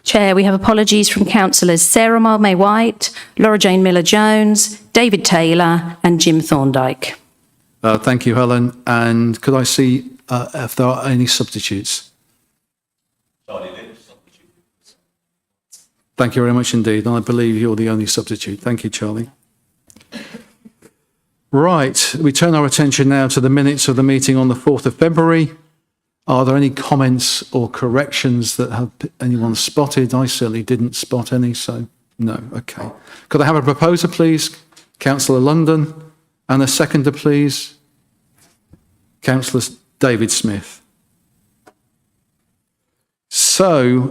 Chair, we have apologies from councillors Sarah Mildmay White, Laura Jane Miller-Jones, David Taylor and Jim Thorndike. Thank you, Helen. And could I see if there are any substitutes? Thank you very much indeed. And I believe you're the only substitute. Thank you, Charlie. Right, we turn our attention now to the minutes of the meeting on the 4th of February. Are there any comments or corrections that have anyone spotted? I certainly didn't spot any, so no. Okay. Could I have a proposer, please? Councillor London. And a seconder, please? Councillor David Smith. So,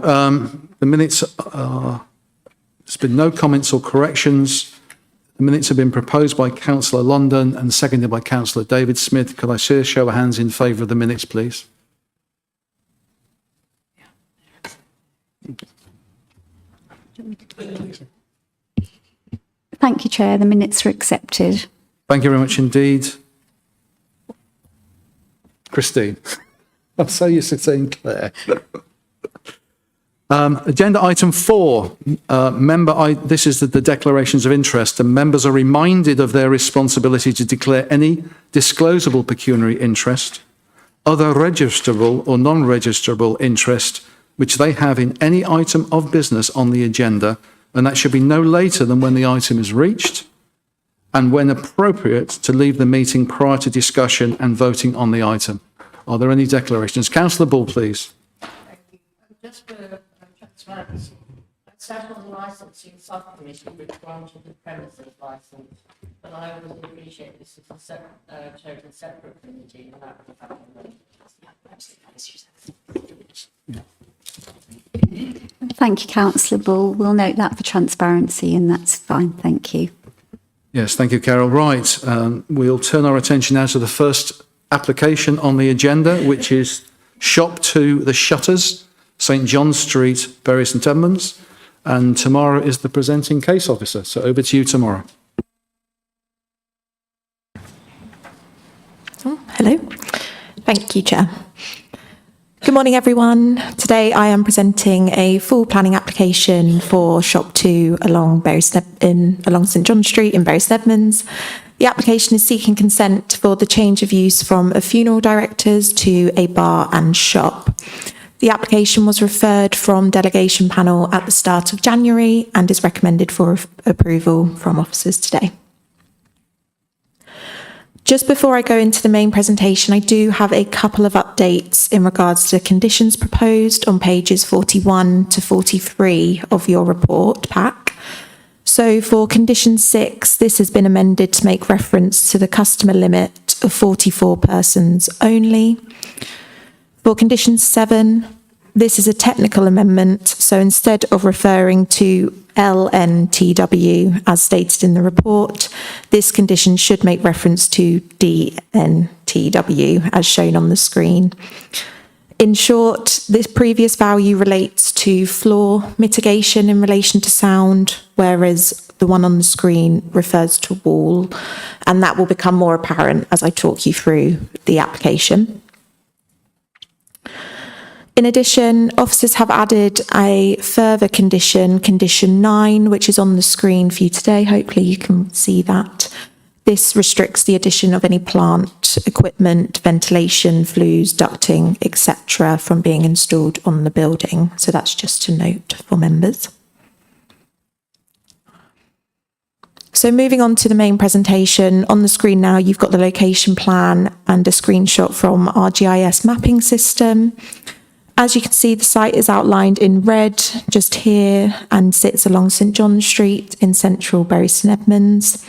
the minutes are, there's been no comments or corrections. The minutes have been proposed by Councillor London and seconded by Councillor David Smith. Could I see a show of hands in favour of the minutes, please? Thank you, Chair. The minutes are accepted. Thank you very much indeed. Christine. I'm so used to saying Claire. Agenda item 4, this is the declarations of interest, and members are reminded of their responsibility to declare any disclosable pecuniary interest, other registrable or non-registrable interest which they have in any item of business on the agenda, and that should be no later than when the item is reached, and when appropriate to leave the meeting prior to discussion and voting on the item. Are there any declarations? Councillor Bull, please. Just for transparency, I sat on the licensing subcommittee which granted the premises licence, but I would appreciate this is a totally separate committee, and that would happen. Thank you, Councillor Bull. We'll note that for transparency, and that's fine. Thank you. Yes, thank you, Carol. Right, we'll turn our attention now to the first application on the agenda, which is Shop 2 The Shutters, St John Street, Bury St Edmunds. And Tamara is the presenting case officer. So over to you, Tamara. Hello. Thank you, Chair. Good morning, everyone. Today I am presenting a full planning application for Shop 2 along St John Street in Bury St Edmunds. The application is seeking consent for the change of use from a funeral directors to a bar and shop. The application was referred from delegation panel at the start of January and is recommended for approval from officers today. Just before I go into the main presentation, I do have a couple of updates in regards to conditions proposed on pages 41 to 43 of your report pack. So for condition 6, this has been amended to make reference to the customer limit of 44 persons only. For condition 7, this is a technical amendment. So instead of referring to LNTW as stated in the report, this condition should make reference to DNTW as shown on the screen. In short, this previous value relates to floor mitigation in relation to sound, whereas the one on the screen refers to wall, and that will become more apparent as I talk you through the application. In addition, officers have added a further condition, condition 9, which is on the screen for you today. Hopefully you can see that. This restricts the addition of any plant, equipment, ventilation, flues, ducting, etc. from being installed on the building. So that's just a note for members. So moving on to the main presentation, on the screen now you've got the location plan and a screenshot from our GIS mapping system. As you can see, the site is outlined in red just here and sits along St John Street in central Bury St Edmunds.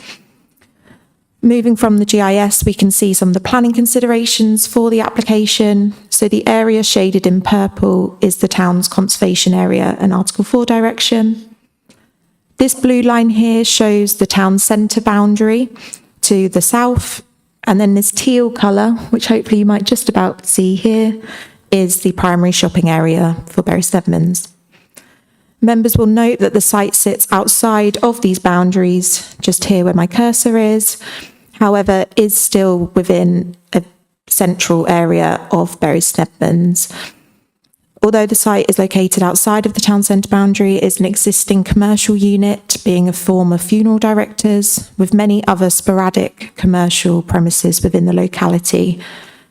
Moving from the GIS, we can see some of the planning considerations for the application. So the area shaded in purple is the town's conservation area and Article 4 direction. This blue line here shows the town centre boundary to the south. And then this teal colour, which hopefully you might just about see here, is the primary shopping area for Bury St Edmunds. Members will note that the site sits outside of these boundaries, just here where my cursor is, however, is still within a central area of Bury St Edmunds. Although the site is located outside of the town centre boundary, it is an existing commercial unit, being a former funeral directors, with many other sporadic commercial premises within the locality,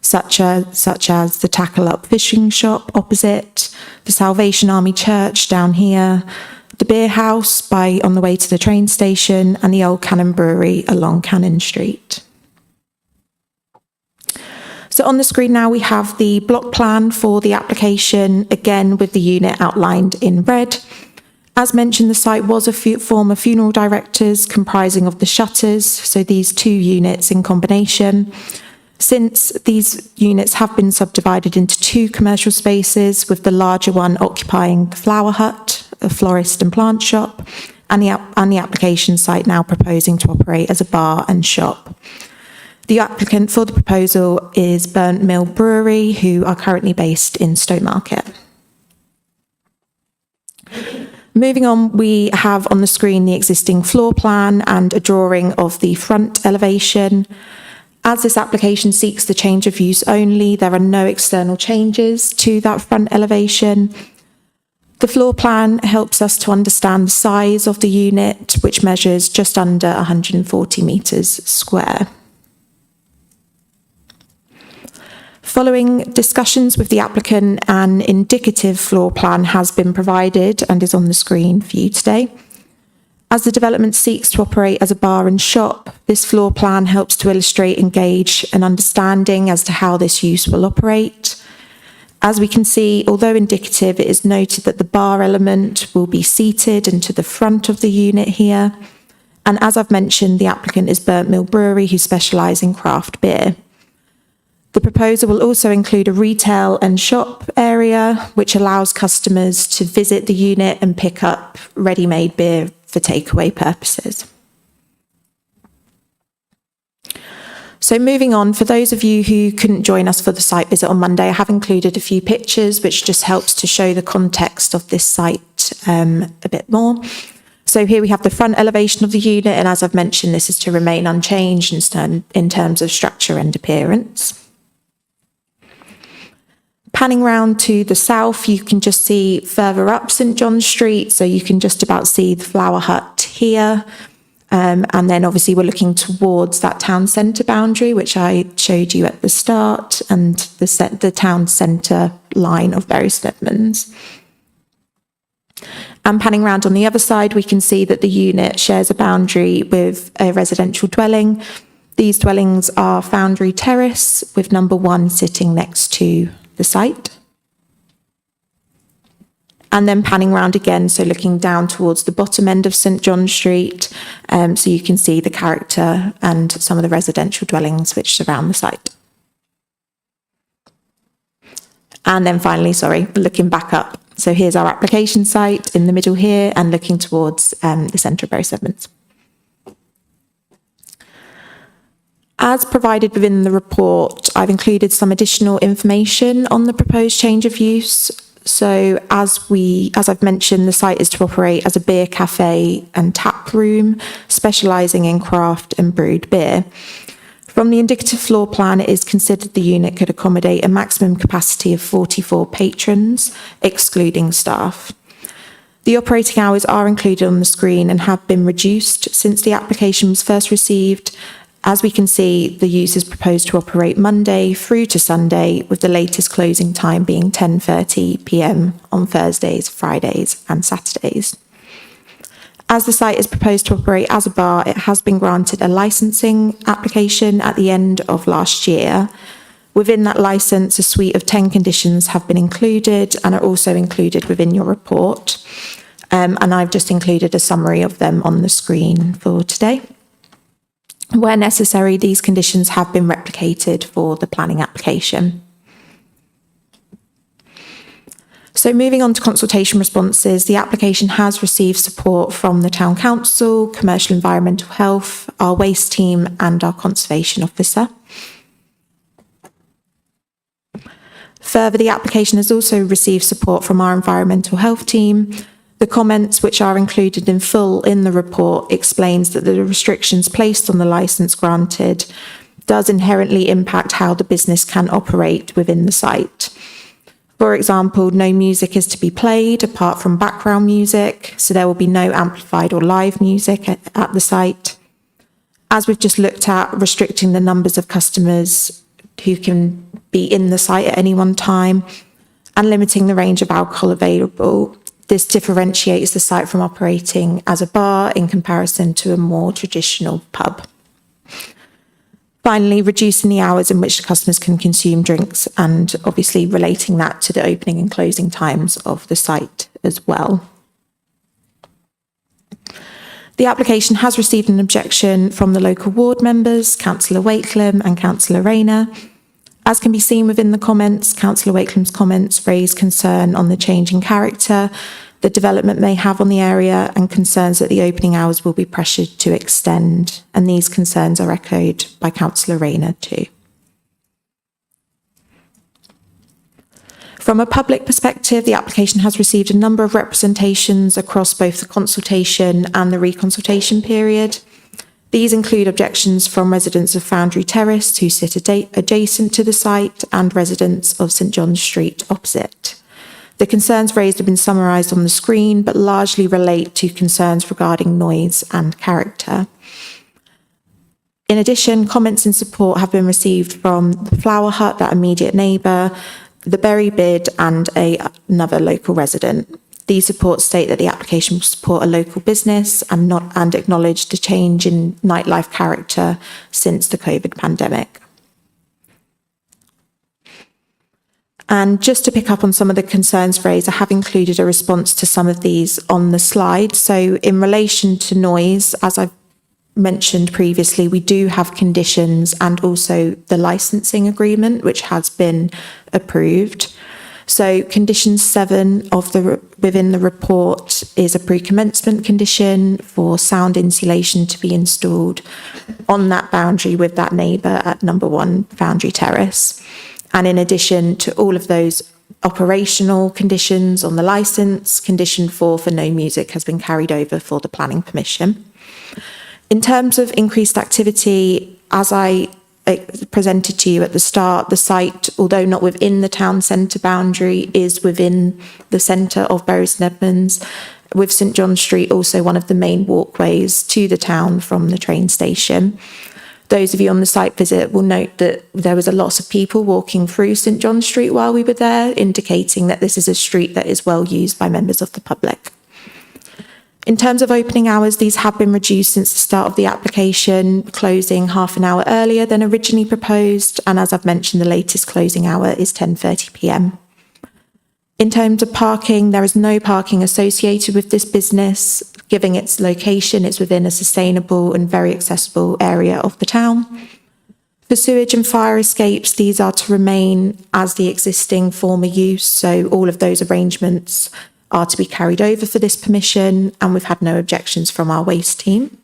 such as the Tackle Up fishing shop opposite, the Salvation Army Church down here, the beer house on the way to the train station, and the Old Cannon Brewery along Cannon Street. So on the screen now we have the block plan for the application, again with the unit outlined in red. As mentioned, the site was a former funeral directors comprising of the shutters, so these two units in combination. Since these units have been subdivided into two commercial spaces, with the larger one occupying the flower hut, a florist and plant shop, and the application site now proposing to operate as a bar and shop. The applicant for the proposal is Burnt Mill Brewery, who are currently based in Stowmarket. Moving on, we have on the screen the existing floor plan and a drawing of the front elevation. As this application seeks the change of use only, there are no external changes to that front elevation. The floor plan helps us to understand the size of the unit, which measures just under 140 metres square. Following discussions with the applicant, an indicative floor plan has been provided and is on the screen for you today. As the development seeks to operate as a bar and shop, this floor plan helps to illustrate and gauge an understanding as to how this use will operate. As we can see, although indicative, it is noted that the bar element will be seated and to the front of the unit here. And as I've mentioned, the applicant is Burnt Mill Brewery, who specialise in craft beer. The proposal will also include a retail and shop area, which allows customers to visit the unit and pick up ready-made beer for takeaway purposes. So moving on, for those of you who couldn't join us for the site visit on Monday, I have included a few pictures, which just helps to show the context of this site a bit more. So here we have the front elevation of the unit, and as I've mentioned, this is to remain unchanged in terms of structure and appearance. Panning round to the south, you can just see further up St John Street, so you can just about see the flower hut here. And then obviously we're looking towards that town centre boundary, which I showed you at the start, and the town centre line of Bury St Edmunds. And panning round on the other side, we can see that the unit shares a boundary with a residential dwelling. These dwellings are Foundry Terrace, with number 1 sitting next to the site. And then panning round again, so looking down towards the bottom end of St John Street, so you can see the character and some of the residential dwellings which surround the site. And then finally, looking back up. So here's our application site in the middle here and looking towards the centre of Bury St Edmunds. As provided within the report, I've included some additional information on the proposed change of use. So as I've mentioned, the site is to operate as a beer cafe and tap room, specialising in craft and brewed beer. From the indicative floor plan, it is considered the unit could accommodate a maximum capacity of 44 patrons, excluding staff. The operating hours are included on the screen and have been reduced since the application was first received. As we can see, the use is proposed to operate Monday through to Sunday, with the latest closing time being 10:30 p.m. on Thursdays, Fridays and Saturdays. As the site is proposed to operate as a bar, it has been granted a licensing application at the end of last year. Within that licence, a suite of 10 conditions have been included and are also included within your report. And I've just included a summary of them on the screen for today. Where necessary, these conditions have been replicated for the planning application. So moving on to consultation responses, the application has received support from the Town Council, Commercial Environmental Health, our waste team and our Conservation Officer. Further, the application has also received support from our Environmental Health team. The comments, which are included in full in the report, explains that the restrictions placed on the licence granted does inherently impact how the business can operate within the site. For example, no music is to be played apart from background music, so there will be no amplified or live music at the site. As we've just looked at, restricting the numbers of customers who can be in the site at any one time and limiting the range of alcohol available. This differentiates the site from operating as a bar in comparison to a more traditional pub. Finally, reducing the hours in which customers can consume drinks and obviously relating that to the opening and closing times of the site as well. The application has received an objection from the local ward members, Councillor Wakelam and Councillor Rayner. As can be seen within the comments, Councillor Wakelam's comments raise concern on the change in character the development may have on the area and concerns that the opening hours will be pressured to extend. And these concerns are echoed by Councillor Rayner too. From a public perspective, the application has received a number of representations across both the consultation and the reconsultation period. These include objections from residents of Foundry Terrace who sit adjacent to the site and residents of St John's Street opposite. The concerns raised have been summarised on the screen, but largely relate to concerns regarding noise and character. In addition, comments in support have been received from the Flower Hut, that immediate neighbour, the Berry Bid and another local resident. These supports state that the application will support a local business and acknowledge the change in nightlife character since the COVID pandemic. And just to pick up on some of the concerns raised, I have included a response to some of these on the slide. So in relation to noise, as I've mentioned previously, we do have conditions and also the licensing agreement, which has been approved. So condition 7 within the report is a pre-commencement condition for sound insulation to be installed on that boundary with that neighbour at number 1 Foundry Terrace. And in addition to all of those operational conditions on the licence, condition 4 for no music has been carried over for the planning permission. In terms of increased activity, as I presented to you at the start, the site, although not within the town centre boundary, is within the centre of Bury St Edmunds, with St John Street also one of the main walkways to the town from the train station. Those of you on the site visit will note that there was a lot of people walking through St John Street while we were there, indicating that this is a street that is well used by members of the public. In terms of opening hours, these have been reduced since the start of the application, closing half an hour earlier than originally proposed. And as I've mentioned, the latest closing hour is 10:30 p.m. In terms of parking, there is no parking associated with this business. Given its location, it's within a sustainable and very accessible area of the town. For sewage and fire escapes, these are to remain as the existing former use. So all of those arrangements are to be carried over for this permission, and we've had no objections from our waste team.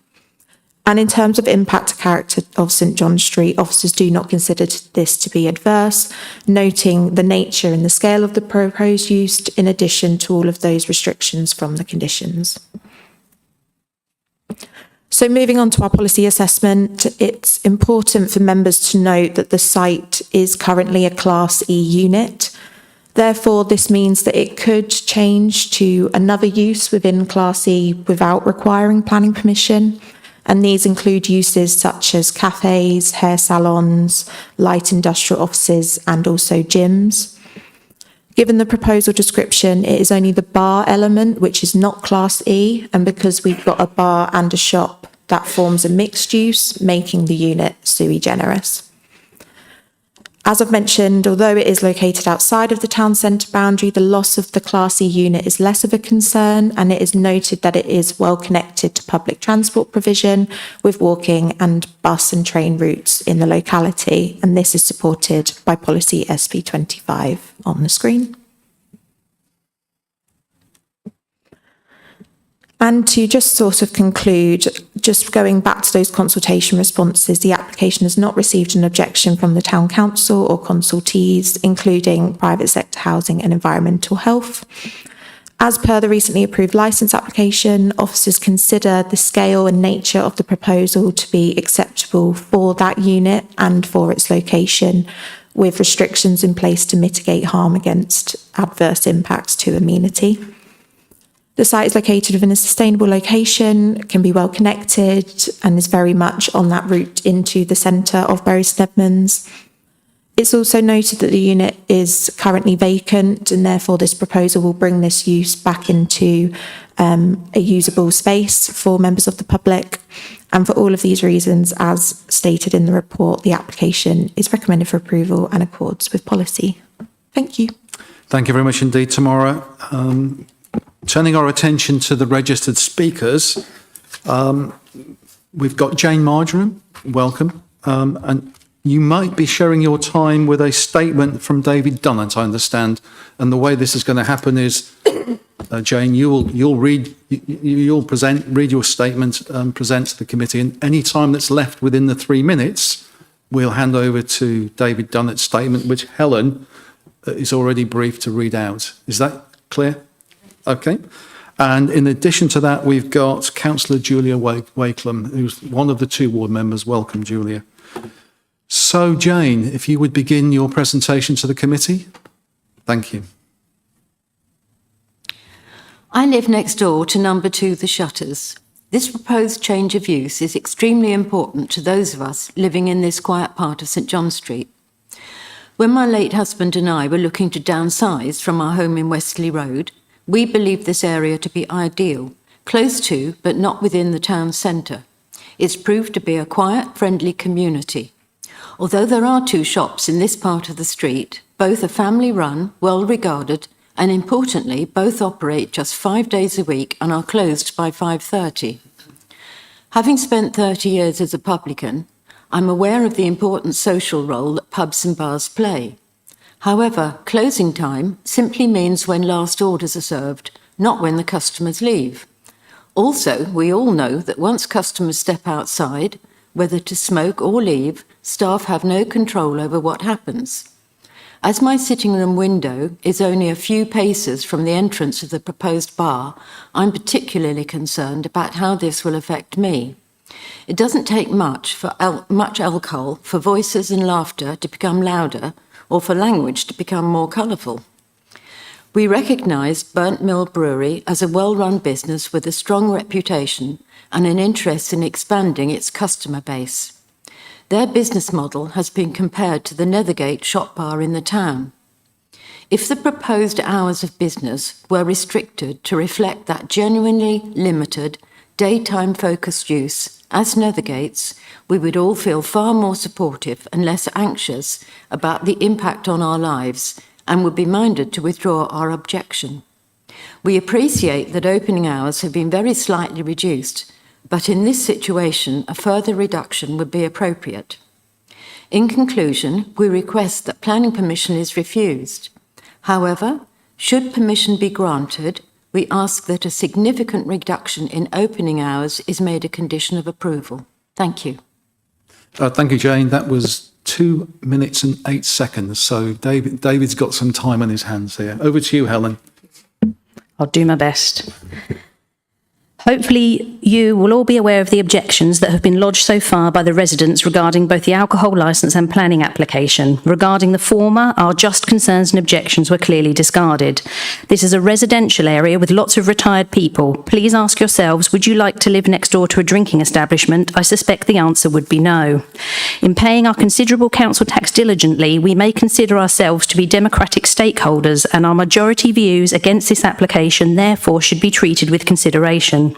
And in terms of impact to character of St John Street, officers do not consider this to be adverse, noting the nature and the scale of the proposed use, in addition to all of those restrictions from the conditions. So moving on to our policy assessment, it's important for members to note that the site is currently a Class E unit. Therefore, this means that it could change to another use within Class E without requiring planning permission. And these include uses such as cafes, hair salons, light industrial offices, and also gyms. Given the proposal description, it is only the bar element which is not Class E, and because we've got a bar and a shop, that forms a mixed use, making the unit sui generis. As I've mentioned, although it is located outside of the town centre boundary, the loss of the Class E unit is less of a concern, and it is noted that it is well connected to public transport provision with walking and bus and train routes in the locality, and this is supported by policy SP25 on the screen. And to just sort of conclude, just going back to those consultation responses, the application has not received an objection from the Town Council or consultees, including private sector housing and environmental health. As per the recently approved licence application, officers consider the scale and nature of the proposal to be acceptable for that unit and for its location, with restrictions in place to mitigate harm against adverse impacts to amenity. The site is located within a sustainable location, can be well connected, and is very much on that route into the centre of Bury St Edmunds. It's also noted that the unit is currently vacant, and therefore this proposal will bring this use back into a usable space for members of the public. And for all of these reasons, as stated in the report, the application is recommended for approval and accords with policy. Thank you. Thank you very much indeed, Tamara. Turning our attention to the registered speakers, we've got Jane Marjoram, welcome. And you might be sharing your time with a statement from David Dunnett, I understand. And the way this is going to happen is, Jane, you'll read your statement and present to the committee. And any time that's left within the 3 minutes, we'll hand over to David Dunnett's statement, which Helen is already briefed to read out. Is that clear? Okay. And in addition to that, we've got Councillor Julia Wakeham, who's one of the 2 ward members. Welcome, Julia. So, Jane, if you would begin your presentation to the committee. Thank you. I live next door to number 2 The Shutters. This proposed change of use is extremely important to those of us living in this quiet part of St John Street. When my late husband and I were looking to downsize from our home in Westerly Road, we believed this area to be ideal, close to but not within the town centre. It's proved to be a quiet, friendly community. Although there are 2 shops in this part of the street, both are family-run, well-regarded, and importantly, both operate just 5 days a week and are closed by 5:30. Having spent 30 years as a publican, I'm aware of the important social role that pubs and bars play. However, closing time simply means when last orders are served, not when the customers leave. Also, we all know that once customers step outside, whether to smoke or leave, staff have no control over what happens. As my sitting room window is only a few paces from the entrance of the proposed bar, I'm particularly concerned about how this will affect me. It doesn't take much alcohol for voices and laughter to become louder or for language to become more colourful. We recognise Burnt Mill Brewery as a well-run business with a strong reputation and an interest in expanding its customer base. Their business model has been compared to the Nethergate shop bar in the town. If the proposed hours of business were restricted to reflect that genuinely limited, daytime-focused use, as Nethergate's, we would all feel far more supportive and less anxious about the impact on our lives and would be minded to withdraw our objection. We appreciate that opening hours have been very slightly reduced, but in this situation, a further reduction would be appropriate. In conclusion, we request that planning permission is refused. However, should permission be granted, we ask that a significant reduction in opening hours is made a condition of approval. Thank you. Thank you, Jane. That was 2 minutes and 8 seconds. So David's got some time on his hands here. Over to you, Helen. I'll do my best. Hopefully, you will all be aware of the objections that have been lodged so far by the residents regarding both the alcohol licence and planning application. Regarding the former, our just concerns and objections were clearly discarded. This is a residential area with lots of retired people. Please ask yourselves, would you like to live next door to a drinking establishment? I suspect the answer would be no. In paying our considerable council tax diligently, we may consider ourselves to be democratic stakeholders, and our majority views against this application therefore should be treated with consideration.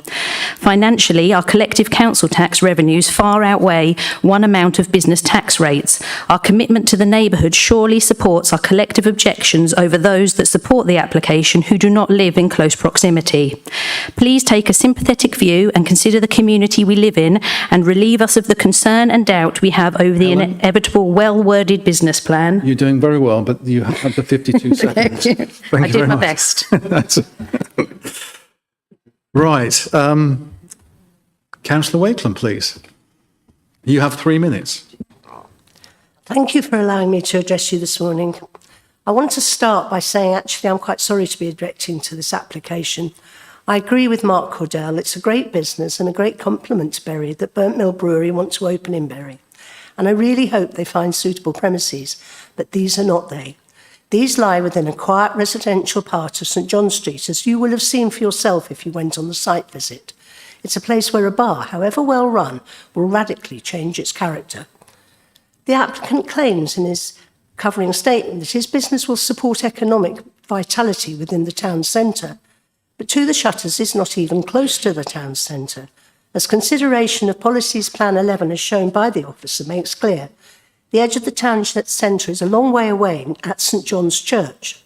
Financially, our collective council tax revenues far outweigh one amount of business tax rates. Our commitment to the neighbourhood surely supports our collective objections over those that support the application who do not live in close proximity. Please take a sympathetic view and consider the community we live in and relieve us of the concern and doubt we have over the inevitable well-worded business plan. You're doing very well, but you have the 52 seconds. Thank you I did very my much. best. Right. Councillor Wakeland, please. You have 3 minutes. Thank you for allowing me to address you this morning. I want to start by saying, actually, I'm quite sorry to be objecting to this application. I agree with Mark Cordell. It's a great business and a great compliment to Bury that Burnt Mill Brewery want to open in Bury. and I really hope they find suitable premises, but these are not they. These lie within a quiet residential part of St John Street, as you will have seen for yourself if you went on the site visit. It's a place where a bar, however well run, will radically change its character. The applicant claims in his covering statement that his business will support economic vitality within the town centre, but To the Shutters is not even close to the town centre, as consideration of Policies Plan 11 as shown by the officer makes clear. The edge of the town centre is a long way away at St John's Church.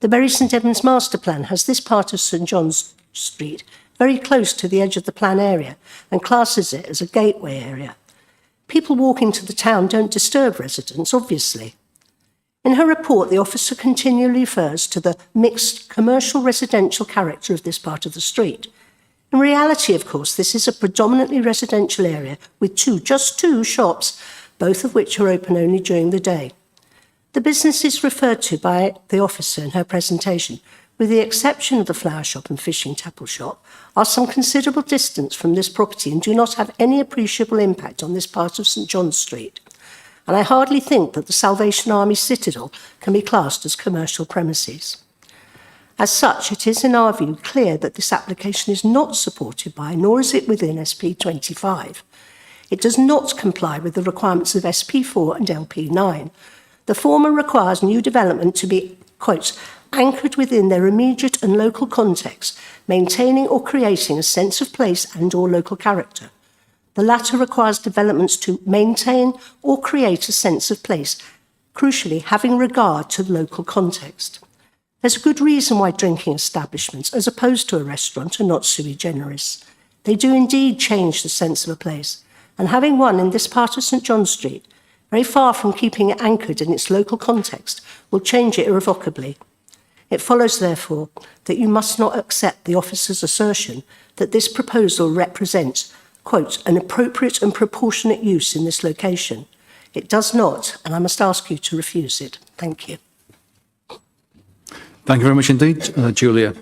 The Bury St Edmunds Master Plan has this part of St John's Street very close to the edge of the plan area and classes it as a gateway area. People walking to the town don't disturb residents, obviously. In her report, the officer continually refers to the mixed commercial residential character of this part of the street. In reality, of course, this is a predominantly residential area with just two shops, both of which are open only during the day. The businesses referred to by the officer in her presentation, with the exception of the flower shop and fishing tackle shop, are some considerable distance from this property and do not have any appreciable impact on this part of St John's Street. And I hardly think that the Salvation Army Citadel can be classed as commercial premises. As such, it is in our view clear that this application is not supported by, nor is it within SP25. It does not comply with the requirements of SP4 and LP9. The former requires new development to be, quote, anchored within their immediate and local context, maintaining or creating a sense of place and or local character. The latter requires developments to maintain or create a sense of place, crucially having regard to the local context. There's a good reason why drinking establishments, as opposed to a restaurant, are not sui generis. They do indeed change the sense of a place, and having one in this part of St John Street, very far from keeping it anchored in its local context, will change it irrevocably. It follows, therefore, that you must not accept the officer's assertion that this proposal represents, quote, an appropriate and proportionate use in this location. It does not, and I must ask you to refuse it. Thank you. Thank you very much indeed, Julia.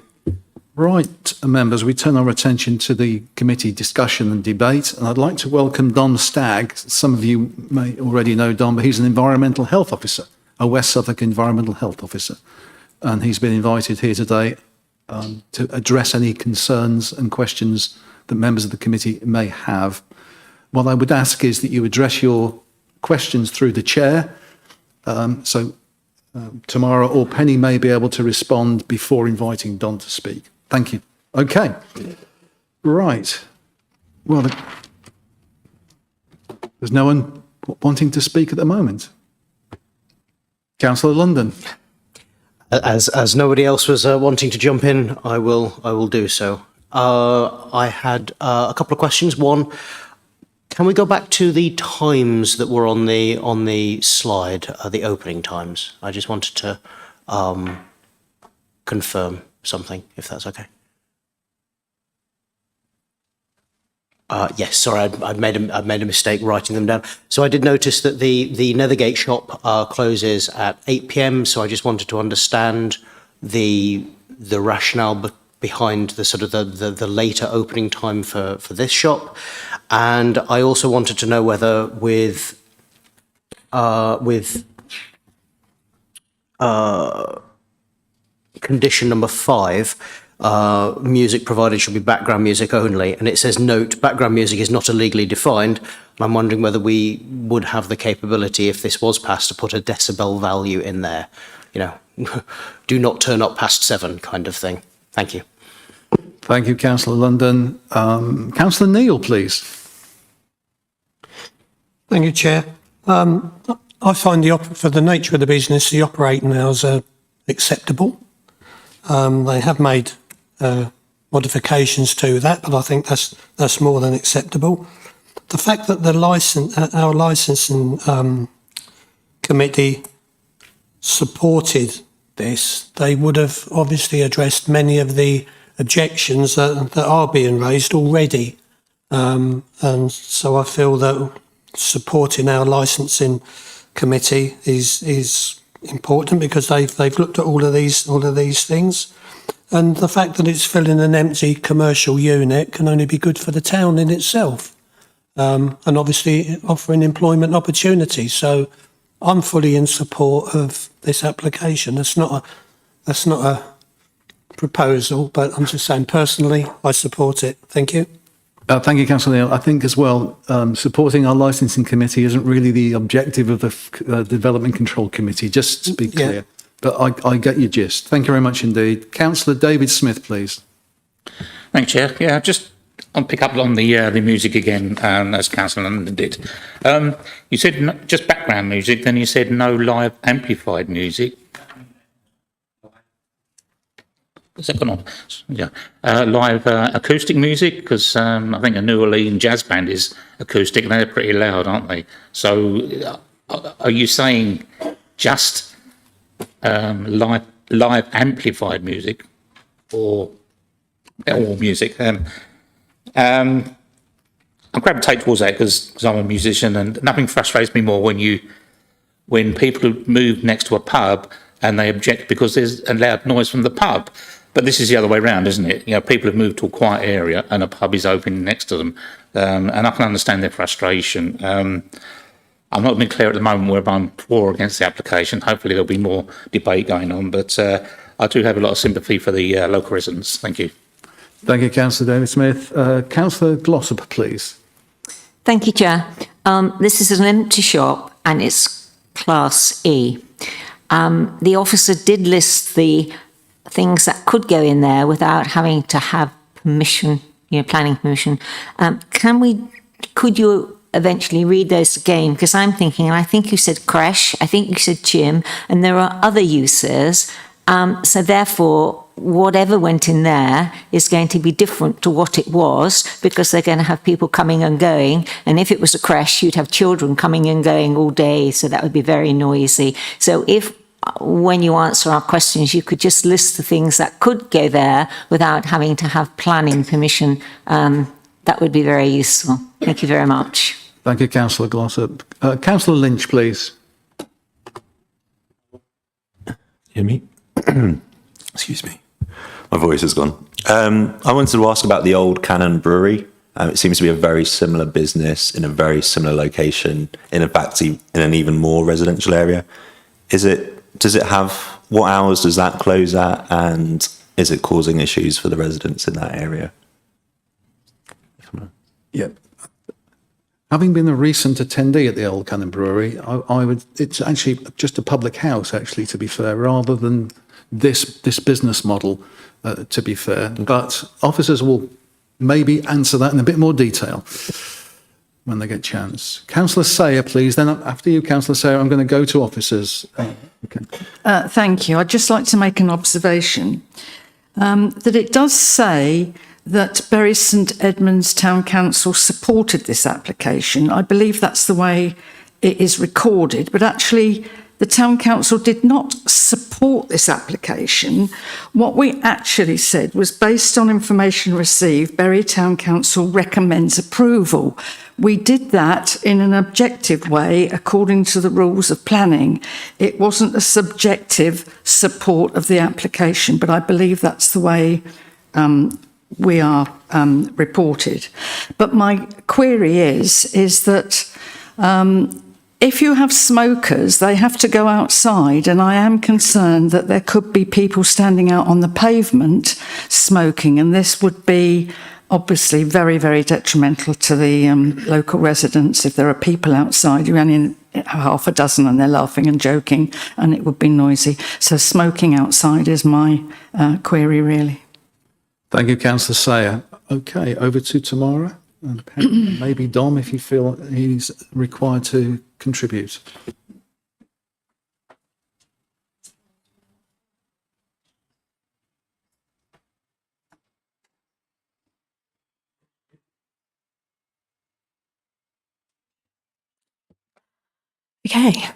Right, members, we turn our attention to the committee discussion and debate, and I'd like to welcome Don Stagg. Some of you may already know Don, but he's an environmental health officer, a West Suffolk environmental health officer, and he's been invited here today to address any concerns and questions that members of the committee may have. What I would ask is that you address your questions through the chair, Tamara or Penny may be able to respond before inviting Don to speak. Thank you. Okay. Right. Well, there's no one wanting to speak at the moment. Councillor London. As nobody else was wanting to jump in, I will do so. I had a couple of questions. One, can we go back to the times that were on the slide, the opening times? I just wanted to confirm something, if that's okay. Yes, sorry, I'd made a mistake writing them down. So I did notice that the Nethergate shop closes at 8 p.m. So I just wanted to understand the rationale behind the sort of the later opening time for this shop, and I also wanted to know whether with condition number 5. Music provided should be background music only, and it says note background music is not illegally defined, and I'm wondering whether we would have the capability, if this was passed, to put a decibel value in there, do not turn up past 7 kind of thing. Thank you. Thank you, Councillor London. Councillor Neil, please. Thank you, Chair. I find for the nature of the business, the operating hours are acceptable. They have made modifications to that, but I think that's more than acceptable. The fact that our licensing committee supported this, they would have obviously addressed many of the objections that are being raised already. And so I feel that supporting our licensing committee is important, because they've looked at all of these things, and the fact that it's filling an empty commercial unit can only be good for the town in itself. and obviously offering employment opportunities. So I'm fully in support of this application. That's not a proposal, but I'm just saying personally, I support it. Thank you. Thank you, Councillor Neil. I think as well, supporting our licensing committee isn't really the objective of the Development Control Committee, just to be clear. Yeah. But I get your gist. Thank you very much indeed. Councillor David Smith, please. Thanks, Chair. Yeah, I'll pick up on the music again, as Councillor London did. You said just background music, then you said no live amplified music. Is that gone on? Yeah. Live acoustic music, because I think a New Orleans jazz band is acoustic and they're pretty loud, aren't they? So are you saying just live amplified music or music? I gravitate towards that because I'm a musician, and nothing frustrates me more when people move next to a pub and they object because there's a loud noise from the pub. But this is the other way around, isn't it? You know, people have moved to a quiet area and a pub is open next to them, and I can understand their frustration. I'm not being clear at the moment whether I'm for or against the application. Hopefully there'll be more debate going on, but I do have a lot of sympathy for the local residents. Thank you. Thank you, Councillor David Smith. Councillor Glossop, please. Thank you, Chair. This is an empty shop and it's Class E. The officer did list the things that could go in there without having to have permission, planning permission. Could you eventually read those again? Because I'm thinking, and I think you said creche, I think you said gym, and there are other uses. So therefore, whatever went in there is going to be different to what it was, because they're going to have people coming and going. And if it was a creche, you'd have children coming and going all day. So that would be very noisy. So if, when you answer our questions, you could just list the things that could go there without having to have planning permission, that would be very useful. Thank you very much. Thank you, Councillor Glossop. Councillor Lynch, please. Hear me? Excuse me. My voice has gone. I wanted to ask about the old Cannon Brewery. It seems to be a very similar business in a very similar location, in fact, in an even more residential area. Does it have, what hours does that close at, and is it causing issues for the residents in that area? Yeah. Having been a recent attendee at the Old Cannon Brewery, it's actually just a public house, actually, to be fair, rather than this business model, to be fair. But officers will maybe answer that in a bit more detail when they get a chance. Councillor Sayer, please. Then after you, Councillor Sayer, I'm going to go to officers. Okay. Thank you. I'd just like to make an observation that it does say that Bury St Edmunds Town Council supported this application. I believe that's the way it is recorded, but actually the Town Council did not support this application. What we actually said was, based on information received, Bury Town Council recommends approval. We did that in an objective way, according to the rules of planning. It wasn't a subjective support of the application, but I believe that's the way we are reported. But my query is that if you have smokers, they have to go outside, and I am concerned that there could be people standing out on the pavement smoking, and this would be obviously very, very detrimental to the local residents. If there are people outside, you only have half a dozen and they're laughing and joking, and it would be noisy. So smoking outside is my query, really. Thank you, Councillor Sayer. Okay, over to Tamara, and maybe Dom, if you feel he's required to contribute. Okay.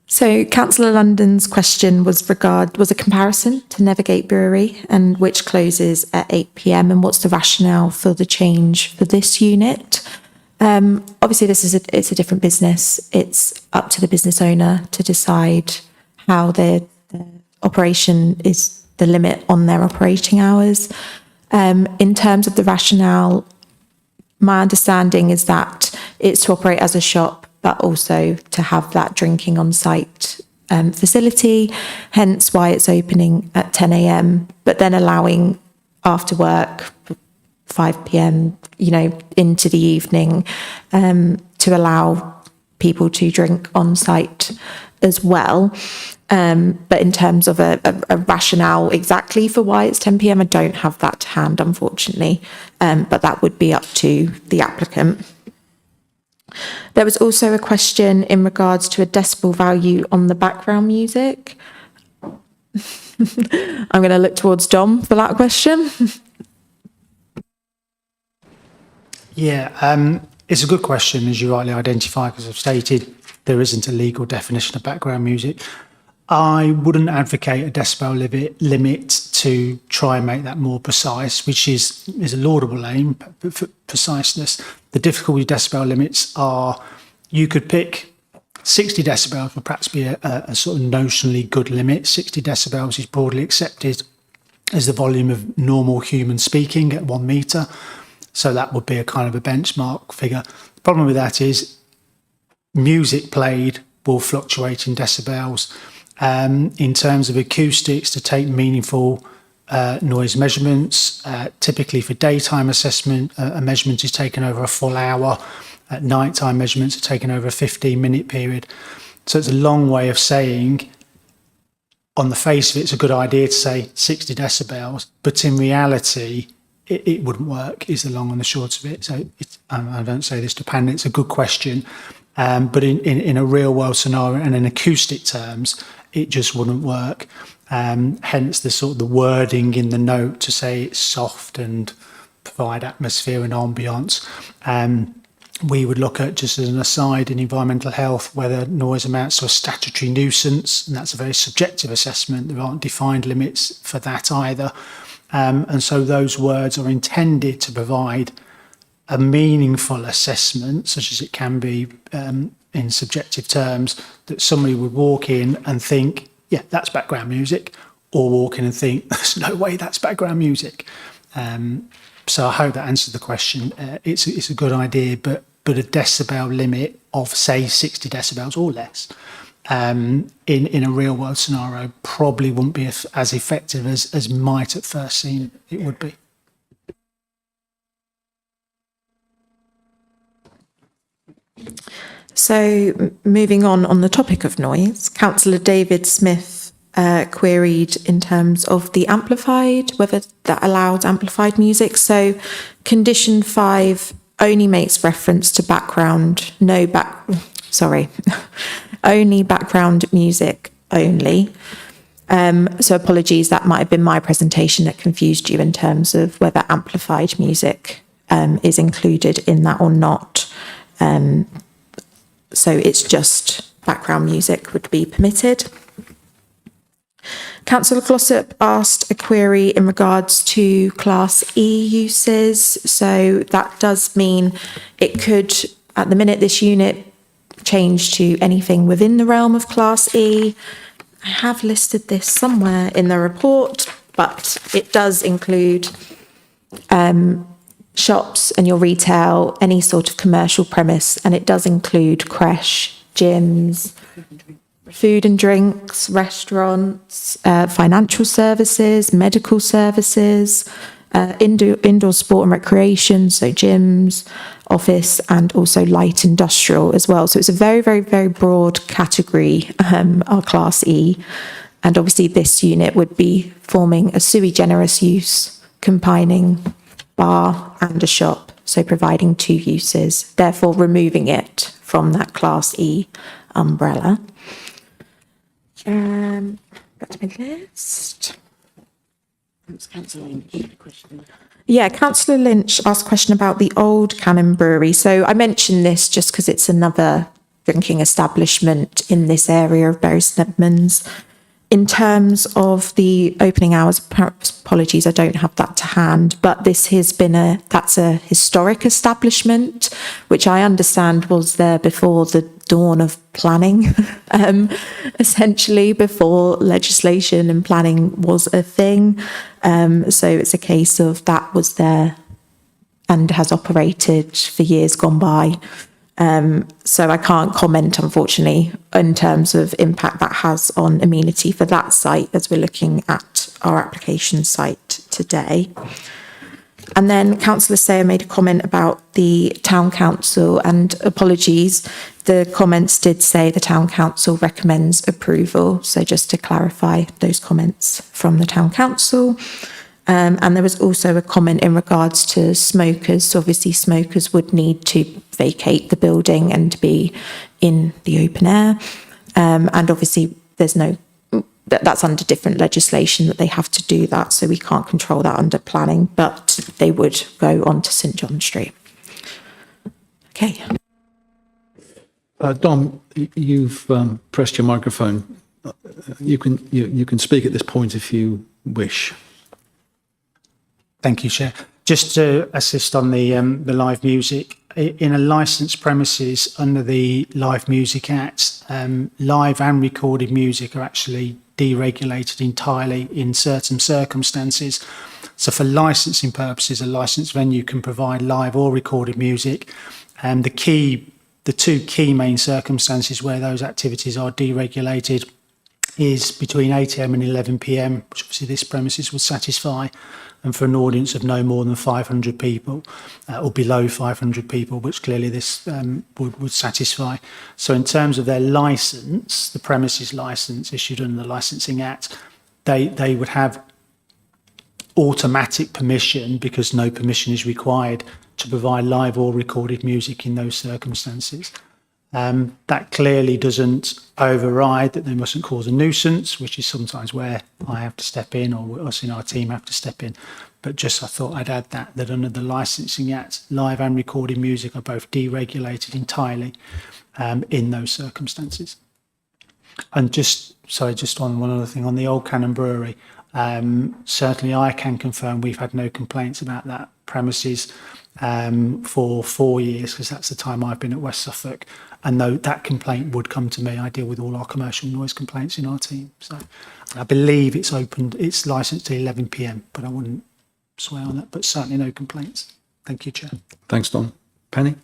So Councillor London's question was a comparison to Nevergate Brewery, and which closes at 8 p.m, and what's the rationale for the change for this unit. Obviously, it's a different business. It's up to the business owner to decide how their operation is the limit on their operating hours. In terms of the rationale, my understanding is that it's to operate as a shop, but also to have that drinking on site facility, hence why it's opening at 10 a.m, but then allowing after work, 5 p.m, into the evening, to allow people to drink on site as well. But in terms of a rationale exactly for why it's 10 p.m, I don't have that to hand, unfortunately. But that would be up to the applicant. There was also a question in regards to a decibel value on the background music. I'm going to look towards Dom for that question. Yeah, it's a good question, as you rightly identify, because I've stated there isn't a legal definition of background music. I wouldn't advocate a decibel limit to try and make that more precise, which is a laudable aim, but for preciseness. The difficulty with decibel limits are you could pick 60 decibels would perhaps be a sort of notionally good limit. 60 decibels is broadly accepted as the volume of normal human speaking at 1 metre. So that would be a kind of a benchmark figure. The problem with that is music played will fluctuate in decibels. In terms of acoustics, to take meaningful noise measurements, typically for daytime assessment, a measurement is taken over a full hour. At nighttime, measurements are taken over a 15-minute period. So it's a long way of saying, on the face of it, it's a good idea to say 60 decibels, but in reality, it wouldn't work, is the long and the short of it. So I don't say this to panic, it's a good question. But in a real world scenario and in acoustic terms, it just wouldn't work. Hence the sort of the wording in the note to say it's soft and provide atmosphere and ambience. We would look at, just as an aside, in environmental health, whether noise amounts to a statutory nuisance, and that's a very subjective assessment. There aren't defined limits for that either. And so those words are intended to provide a meaningful assessment, such as it can be in subjective terms, that somebody would walk in and think, yeah, that's background music, or walk in and think, there's no way that's background music. So I hope that answers the question. It's a good idea, but a decibel limit of, say, 60 decibels or less in a real world scenario probably wouldn't be as effective as might at first seem it would be. So moving on the topic of noise, Councillor David Smith queried in terms of the amplified, whether that allowed amplified music. So condition 5 only makes reference to only background music only. So apologies, that might have been my presentation that confused you in terms of whether amplified music is included in that or not. So it's just background music would be permitted. Councillor Glossop asked a query in regards to Class E uses. So that does mean it could, at the minute, this unit change to anything within the realm of Class E. I have listed this somewhere in the report, but it does include shops and your retail, any sort of commercial premise, and it does include creche, gyms, food and drinks, restaurants, financial services, medical services, indoor sport and recreation, so gyms, office, and also light industrial as well. So it's a very, very, very broad category, our Class E. And obviously this unit would be forming a sui generis use, combining bar and a shop, so providing 2 uses, therefore removing it from that Class E umbrella. Back to my list. Yeah, Councillor Lynch asked a question about the Old Cannon Brewery. So I mentioned this just because it's another drinking establishment in this area of Bury St Edmunds. In terms of the opening hours, apologies, I don't have that to hand, but this has been that's a historic establishment, which I understand was there before the dawn of planning, essentially before legislation and planning was a thing. So it's a case of that was there and has operated for years gone by. So I can't comment, unfortunately, in terms of impact that has on amenity for that site as we're looking at our application site today. And then Councillor Sayer made a comment about the Town Council, and apologies, the comments did say the Town Council recommends approval. So just to clarify those comments from the Town Council. And there was also a comment in regards to smokers. So obviously smokers would need to vacate the building and be in the open air. And obviously there's no, that's under different legislation that they have to do that. So we can't control that under planning, but they would go onto St John Street. Okay. Dom, you've pressed your microphone. You can speak at this point if you wish. Thank you, Chair. Just to assist on the live music, in a licensed premises under the Live Music Act, live and recorded music are actually deregulated entirely in certain circumstances. So for licensing purposes, a licensed venue can provide live or recorded music. And the two key main circumstances where those activities are deregulated is between 8 a.m. and 11 p.m, which obviously this premises would satisfy, and for an audience of no more than 500 people or below 500 people, which clearly this would satisfy. So in terms of their licence, the premises licence issued under the Licensing Act, they would have automatic permission, because no permission is required, to provide live or recorded music in those circumstances. That clearly doesn't override that they mustn't cause a nuisance, which is sometimes where I have to step in, or us in our team have to step in. But just I thought I'd add that under the Licensing Act, live and recorded music are both deregulated entirely in those circumstances. And just on one other thing, on the Old Cannon Brewery, certainly I can confirm we've had no complaints about that premises for 4 years, because that's the time I've been at West Suffolk. And though that complaint would come to me, I deal with all our commercial noise complaints in our team. So I believe it's licensed till 11 p.m, but I wouldn't swear on that, but certainly no complaints. Thank you, Chair. Thanks, Don. Penny?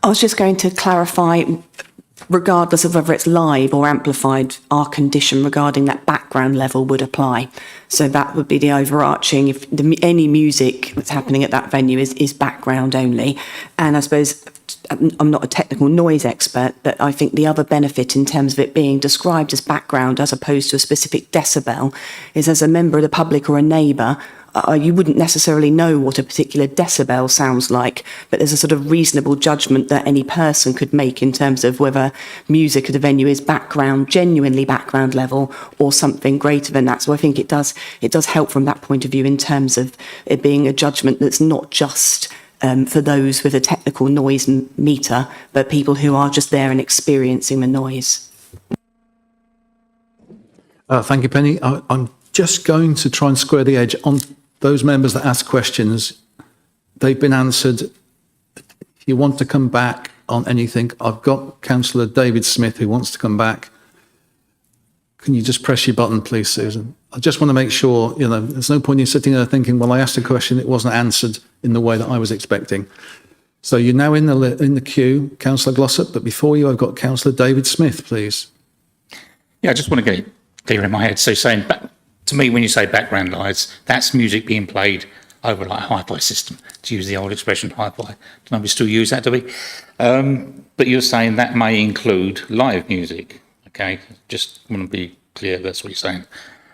I was just going to clarify, regardless of whether it's live or amplified, our condition regarding that background level would apply. So that would be the overarching, if any music that's happening at that venue is background only. And I suppose, I'm not a technical noise expert, but I think the other benefit in terms of it being described as background as opposed to a specific decibel is, as a member of the public or a neighbour, you wouldn't necessarily know what a particular decibel sounds like, but there's a sort of reasonable judgment that any person could make in terms of whether music at a venue is background, genuinely background level, or something greater than that. So I think it does help from that point of view in terms of it being a judgment that's not just for those with a technical noise meter, but people who are just there and experiencing the noise. Thank you, Penny. I'm just going to try and square the edge on those members that ask questions. They've been answered. If you want to come back on anything, I've got Councillor David Smith who wants to come back. Can you just press your button, please, Susan? I just want to make sure, there's no point in sitting there thinking, well, I asked a question, it wasn't answered in the way that I was expecting. So you're now in the queue, Councillor Glossop, but before you, I've got Councillor David Smith, please. Yeah, I just want to get it clear in my head. So saying back, to me, when you say background lights, that's music being played over like a hi-fi system, to use the old expression hi-fi. Don't know if we still use that, do we? But you're saying that may include live music, okay? Just want to be clear, that's what you're saying.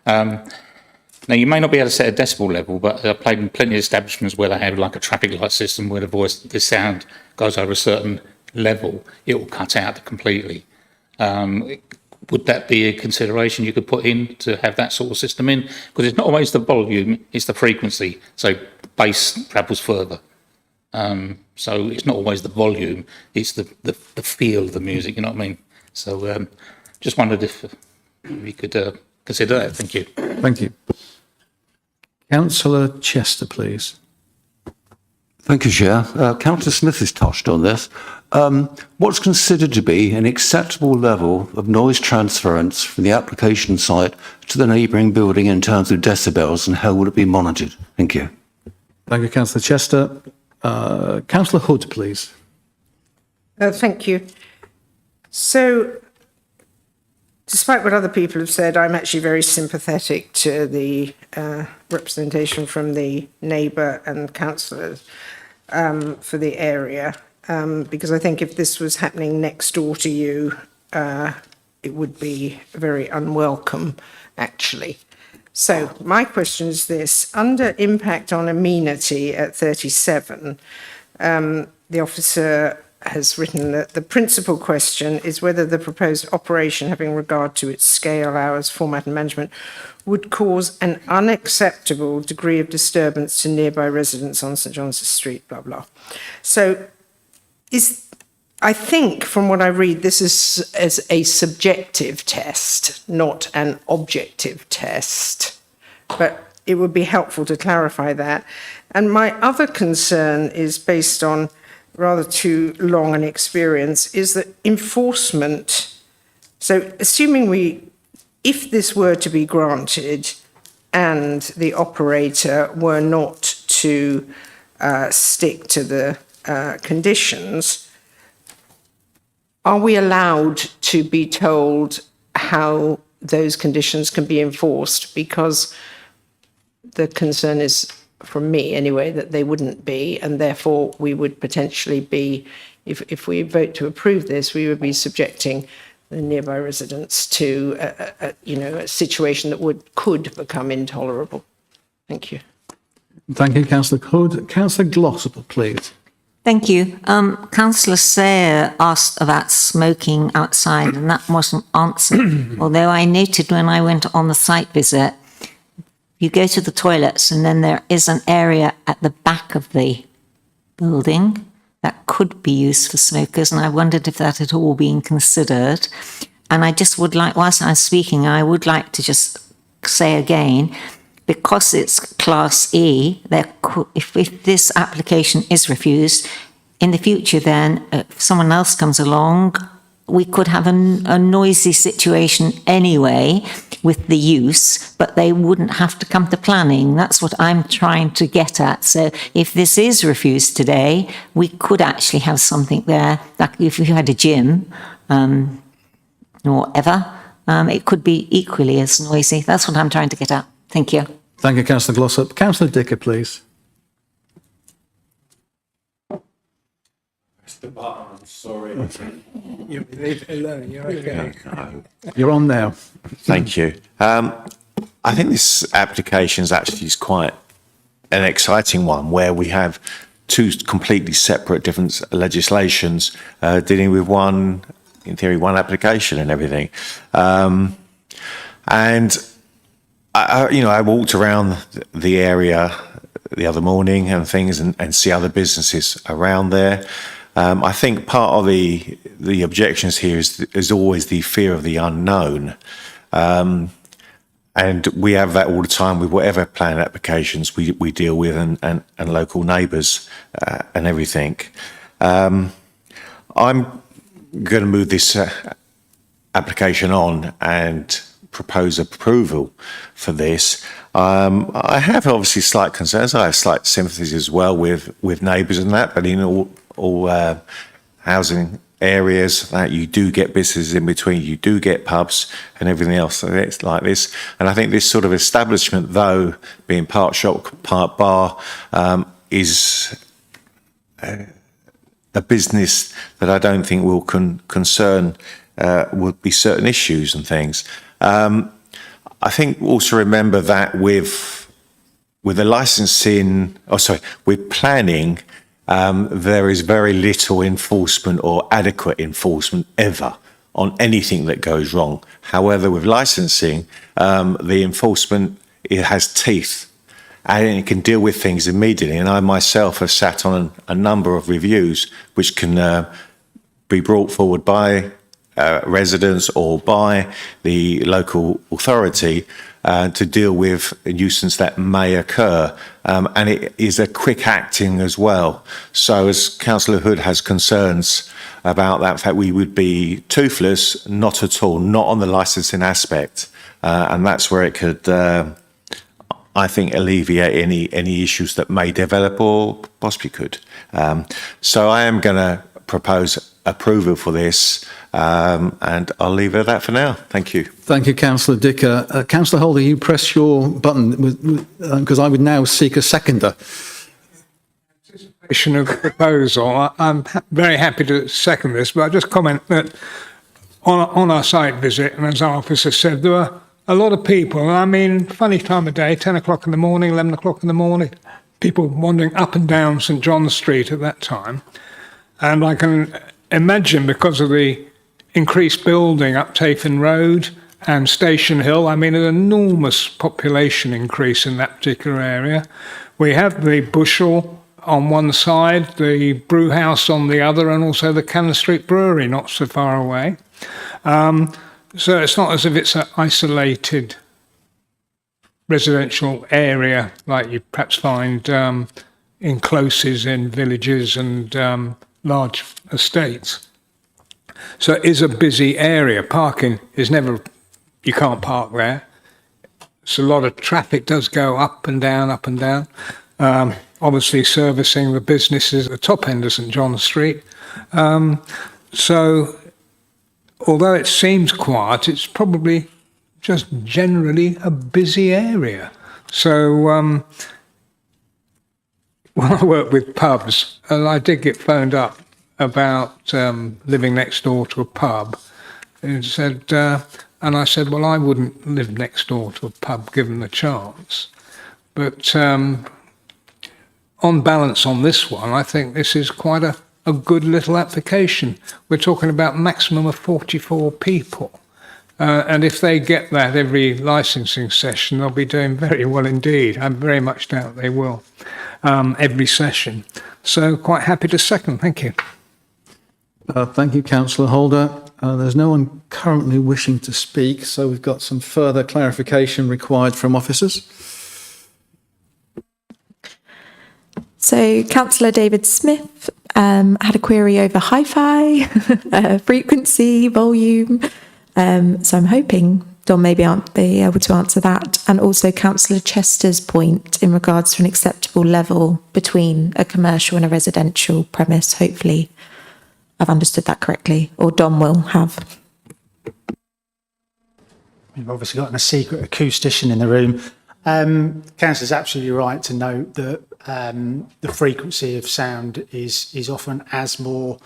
Now, you may not be able to set a decibel level, but I've played in plenty of establishments where they have like a traffic light system where the sound goes over a certain level, it will cut out completely. Would that be a consideration you could put in to have that sort of system in? Because it's not always the volume, it's the frequency. So bass travels further. So it's not always the volume, it's the feel of the music, you know what I mean? So just wondered if we could consider that. Thank you. Thank you. Councillor Chester, please. Thank you, Chair. Councillor Smith has touched on this. What's considered to be an acceptable level of noise transference from the application site to the neighbouring building in terms of decibels, and how will it be monitored? Thank you. Thank you, Councillor Chester. Councillor Hood, please. Thank you. So, despite what other people have said, I'm actually very sympathetic to the representation from the neighbour and councillors for the area, because I think if this was happening next door to you, it would be very unwelcome, actually. So my question is this: under impact on amenity at 37, the officer has written that the principal question is whether the proposed operation, having regard to its scale, hours, format and management, would cause an unacceptable degree of disturbance to nearby residents on St John's Street, blah, blah. So I think from what I read, this is as a subjective test, not an objective test. But it would be helpful to clarify that. And my other concern is based on rather too long an experience, is that enforcement. So assuming if this were to be granted and the operator were not to stick to the conditions, are we allowed to be told how those conditions can be enforced? Because the concern is, from me anyway, that they wouldn't be, and therefore we would potentially be, if we vote to approve this, we would be subjecting the nearby residents to a situation that could become intolerable. Thank you. Thank you, Councillor Hood. Councillor Glossop, please. Thank you. Councillor Sayer asked about smoking outside, and that wasn't answered. Although I noted when I went on the site visit, you go to the toilets and then there is an area at the back of the building that could be used for smokers, and I wondered if that had all been considered. And I just would like, whilst I'm speaking, I would like to just say again, because it's Class E, if this application is refused, in the future then, if someone else comes along, we could have a noisy situation anyway with the use, but they wouldn't have to come to planning. That's what I'm trying to get at. So if this is refused today, we could actually have something there, like if you had a gym or whatever, it could be equally as noisy. That's what I'm trying to get at. Thank you. Thank you, Councillor Glossop. Councillor Dicker, please. The button, I'm sorry. You leave it alone, you're okay. You're on now. Thank you. I think this application is actually quite an exciting one, where we have two completely separate different legislations dealing with one, in theory, one application and everything. And I walked around the area the other morning and things, and see other businesses around there. I think part of the objections here is always the fear of the unknown. And we have that all the time with whatever planning applications we deal with and local neighbours and everything. I'm going to move this application on and propose approval for this. I have obviously slight concerns. I have slight sympathies as well with neighbours and that, but in all housing areas that you do get businesses in between, you do get pubs and everything else. So it's like this. And I think this sort of establishment, though, being part shop, part bar, is a business that I don't think will concern would be certain issues and things. I think also remember that with the licensing, with planning, there is very little enforcement or adequate enforcement ever on anything that goes wrong. However, with licensing, the enforcement, it has teeth and it can deal with things immediately. And I myself have sat on a number of reviews which can be brought forward by residents or by the local authority to deal with a nuisance that may occur. And it is a quick acting as well. So as Councillor Hood has concerns about that fact, we would be toothless, not at all, not on the licensing aspect. And that's where it could, I think, alleviate any issues that may develop or possibly could. So I am going to propose approval for this, and I'll leave it at that for now. Thank you. Thank you, Councillor Dicker. Councillor Holder, you press your button because I would now seek a seconder. Of the proposal, I'm very happy to second this, but I just comment that on our site visit, and as our officer said, there were a lot of people. I mean, funny time of day, 10 o'clock in the morning, 11 o'clock in the morning, people wandering up and down St John Street at that time. And I can imagine, because of the increased building up Tafin Road and Station Hill, I mean, an enormous population increase in that particular area. We have the Bushel on one side, the brew house on the other, and also the Cannon Street Brewery not so far away. So it's not as if it's an isolated residential area like you perhaps find in closes in villages and large estates. So it is a busy area. Parking is never, you can't park there. So a lot of traffic does go up and down, up and down. Obviously servicing the businesses at the top end of St John Street. So although it seems quiet, it's probably just generally a busy area. So when I work with pubs, and I did get phoned up about living next door to a pub, and said, and I said, well, I wouldn't live next door to a pub given the chance. But on balance on this one, I think this is quite a good little application. We're talking about maximum of 44 people. And if they get that every licensing session, they'll be doing very well indeed. I very much doubt they will, every session. So quite happy to second. Thank you. Thank you, Councillor Holder. There's no one currently wishing to speak, so we've got some further clarification required from officers. So Councillor David Smith had a query over hi-fi, frequency, volume. So I'm hoping Don maybe aren't be able to answer that. And also Councillor Chester's point in regards to an acceptable level between a commercial and a residential premise. Hopefully I've understood that correctly, or Don will have. We've obviously got a secret acoustician in the room. Councillor's absolutely right to note that the frequency of sound is often as more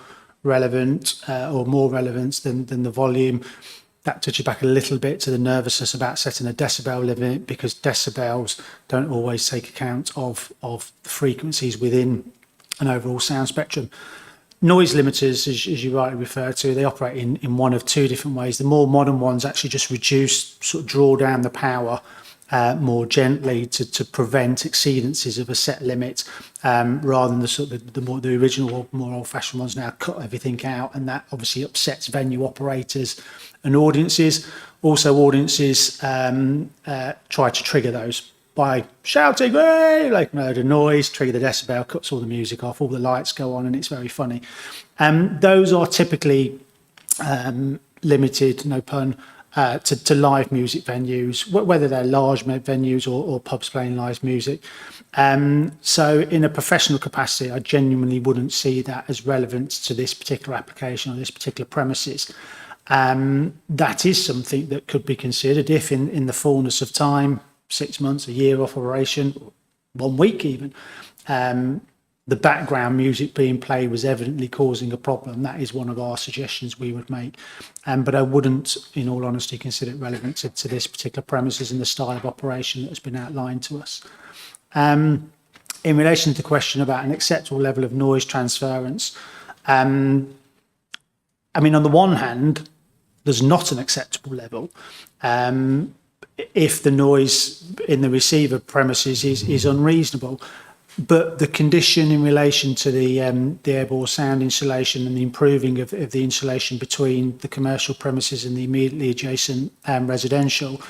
relevant or more relevant than the volume. That touches back a little bit to the nervousness about setting a decibel limit, because decibels don't always take account of the frequencies within an overall sound spectrum. Noise limiters, as you rightly refer to, they operate in one of two different ways. The more modern ones actually just reduce, sort of draw down the power more gently to prevent exceedances of a set limit, rather than the original, more old-fashioned ones now cut everything out, and that obviously upsets venue operators and audiences. Also, audiences try to trigger those by shouting, "Hey!" like a load of noise, trigger the decibel, cuts all the music off, all the lights go on, and it's very funny. Those are typically limited, no pun, to live music venues, whether they're large venues or pubs playing live music. So in a professional capacity, I genuinely wouldn't see that as relevant to this particular application or this particular premises. That is something that could be considered if in the fullness of time, 6 months, a year of operation, 1 week even, the background music being played was evidently causing a problem. That is one of our suggestions we would make. But I wouldn't, in all honesty, consider it relevant to this particular premises and the style of operation that has been outlined to us. In relation to the question about an acceptable level of noise transference, I mean, on the one hand, there's not an acceptable level. If the noise in the receiver premises is unreasonable. But the condition in relation to the airborne sound insulation and the improving of the insulation between the commercial premises and the immediately adjacent residential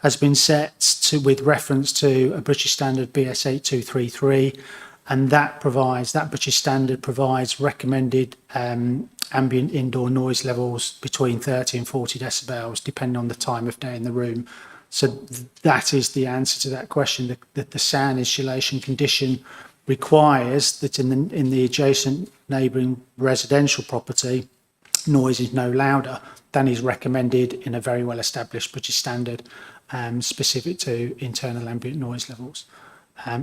has been set with reference to a British standard BS 8233, and that British standard provides recommended ambient indoor noise levels between 30 and 40 decibels, depending on the time of day in the room. So that is the answer to that question. The sound insulation condition requires that in the adjacent neighbouring residential property, noise is no louder than is recommended in a very well established British standard specific to internal ambient noise levels.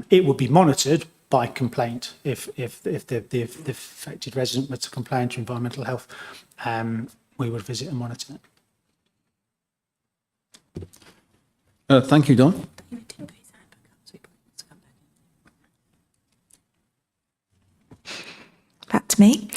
It would be monitored by complaint if the affected resident were to complain to environmental health. We would visit and monitor it. Thank you, Don. Back to me.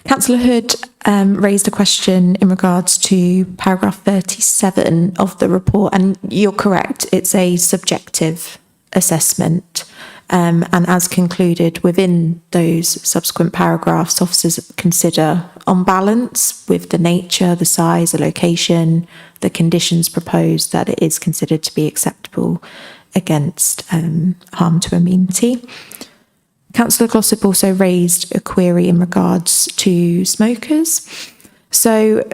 Councillor Hood raised a question in regards to paragraph 37 of the report, and you're correct, it's a subjective assessment. And as concluded within those subsequent paragraphs, officers consider on balance with the nature, the size, the location, the conditions proposed, that it is considered to be acceptable against harm to amenity. Councillor Glossop also raised a query in regards to smokers. So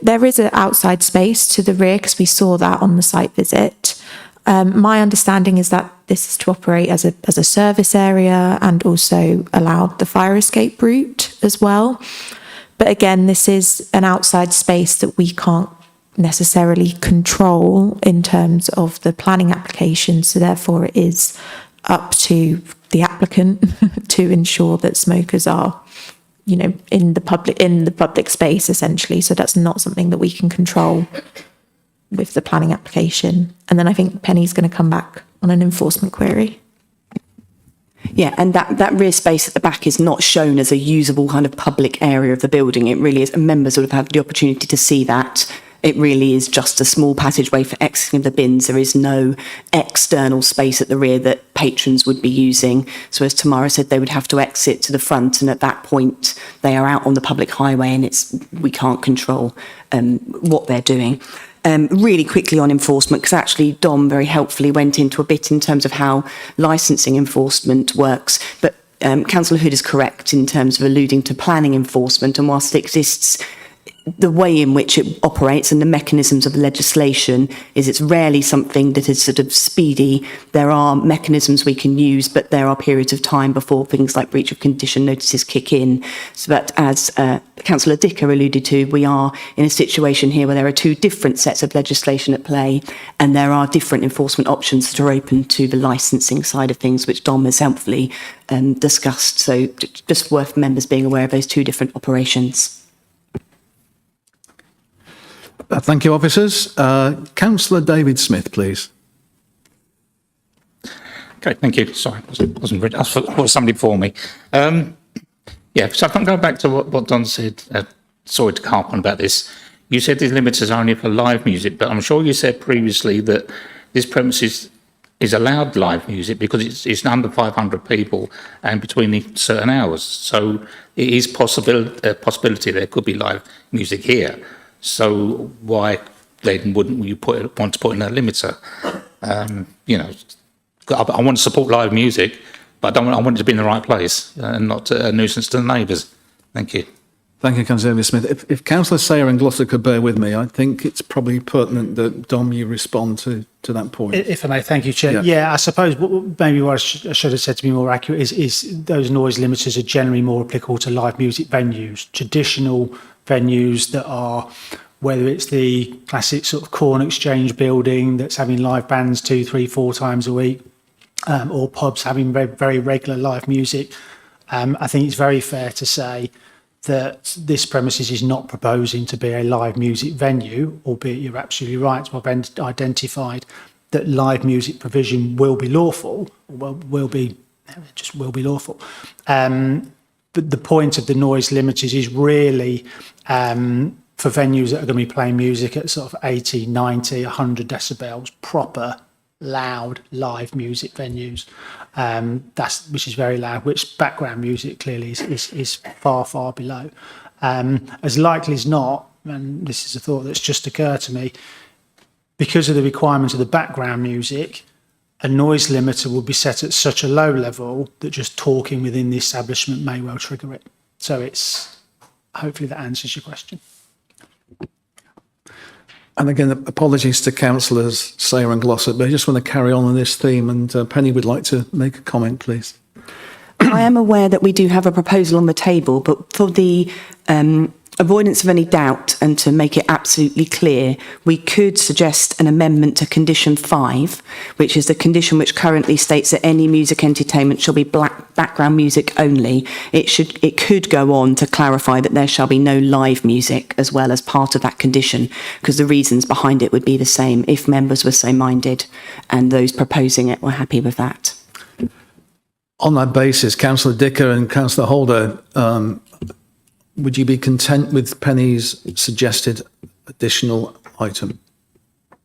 there is an outside space to the rear because we saw that on the site visit. My understanding is that this is to operate as a service area and also allow the fire escape route as well. But again, this is an outside space that we can't necessarily control in terms of the planning application. So therefore it is up to the applicant to ensure that smokers are, in the public space essentially. So that's not something that we can control with the planning application. And then I think Penny's going to come back on an enforcement query. Yeah, and that rear space at the back is not shown as a usable kind of public area of the building. It really is, and members would have had the opportunity to see that. It really is just a small passageway for exiting the bins. There is no external space at the rear that patrons would be using. So as Tamara said, they would have to exit to the front, and at that point they are out on the public highway, and we can't control what they're doing. Really quickly on enforcement, because actually Dom very helpfully went into a bit in terms of how licensing enforcement works. But Councillor Hood is correct in terms of alluding to planning enforcement, and whilst it exists, the way in which it operates and the mechanisms of the legislation is it's rarely something that is sort of speedy. There are mechanisms we can use, but there are periods of time before things like breach of condition notices kick in. So that, as Councillor Dicker alluded to, we are in a situation here where there are two different sets of legislation at play, and there are different enforcement options that are open to the licensing side of things, which Dom has helpfully discussed. So just worth members being aware of those two different operations. Thank you, officers. Councillor David Smith, please. Okay, thank you. Sorry, wasn't ready. I thought somebody before me. Yeah, so if I'm going back to what Don said, sorry to harp on about this. You said the limit is only for live music, but I'm sure you said previously that this premises is allowed live music because it's under 500 people and between certain hours. So it is possibility there could be live music here. So why then wouldn't you want to put in a limiter? I want to support live music, but I want it to be in the right place and not a nuisance to the neighbours. Thank you. Thank you, Councillor David Smith. If Councillor Sayer and Gloucester could bear with me, I think it's probably pertinent that, Dom, you respond to that point. If I may, thank you, Chair. Yeah, I suppose maybe what I should have said to be more accurate is those noise limiters are generally more applicable to live music venues, traditional venues that are, whether it's the classic sort of Corn Exchange building that's having live bands 2, 3, 4 times a week, or pubs having very, very regular live music. I think it's very fair to say that this premises is not proposing to be a live music venue, albeit you're absolutely right to have identified that live music provision will be lawful, will be lawful. But the point of the noise limiters is really for venues that are going to be playing music at sort of 80, 90, 100 decibels, proper, loud, live music venues. Which is very loud, which background music clearly is far, far below. As likely as not, and this is a thought that's just occurred to me, because of the requirements of the background music, a noise limiter will be set at such a low level that just talking within the establishment may well trigger it. So hopefully that answers your question. And again, apologies to councillors Sayer and Glossop, but I just want to carry on this theme, and Penny would like to make a comment, please. I am aware that we do have a proposal on the table, but for the avoidance of any doubt and to make it absolutely clear, we could suggest an amendment to condition 5, which is the condition which currently states that any music entertainment shall be background music only. It could go on to clarify that there shall be no live music as well as part of that condition, because the reasons behind it would be the same if members were so minded and those proposing it were happy with that. On that basis, Councillor Dicker and Councillor Holder, would you be content with Penny's suggested additional item?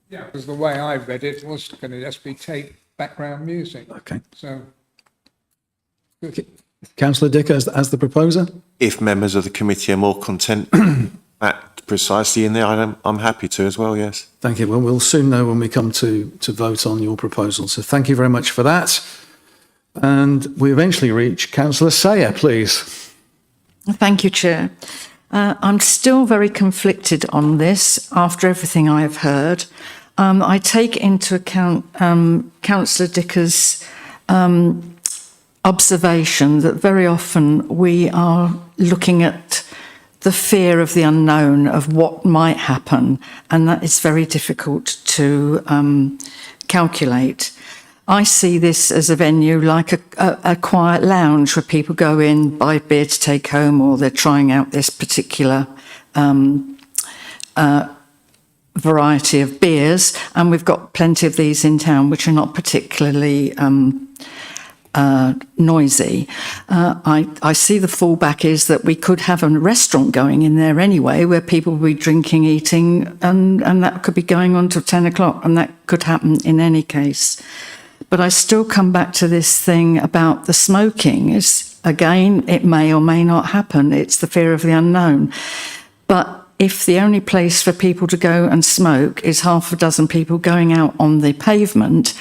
Yeah, because the way I read it was going to just be take background music. Okay. So, Councillor Dicker as the proposer? If members of the committee are more content that precisely in there, I'm happy to as well, yes. Thank you. Well, we'll soon know when we come to vote on your proposal. So thank you very much for that. And we eventually reach Councillor Sayer, please. Thank you, Chair. I'm still very conflicted on this after everything I have heard. I take into account Councillor Dicker's observation that very often we are looking at the fear of the unknown, of what might happen, and that is very difficult to calculate. I see this as a venue like a quiet lounge where people go in, buy beer to take home, or they're trying out this particular variety of beers. And we've got plenty of these in town, which are not particularly noisy. I see the fallback is that we could have a restaurant going in there anyway, where people will be drinking, eating, and that could be going on till 10 o'clock, and that could happen in any case. But I still come back to this thing about the smoking. Again, it may or may not happen. It's the fear of the unknown. But if the only place for people to go and smoke is half a dozen people going out on the pavement,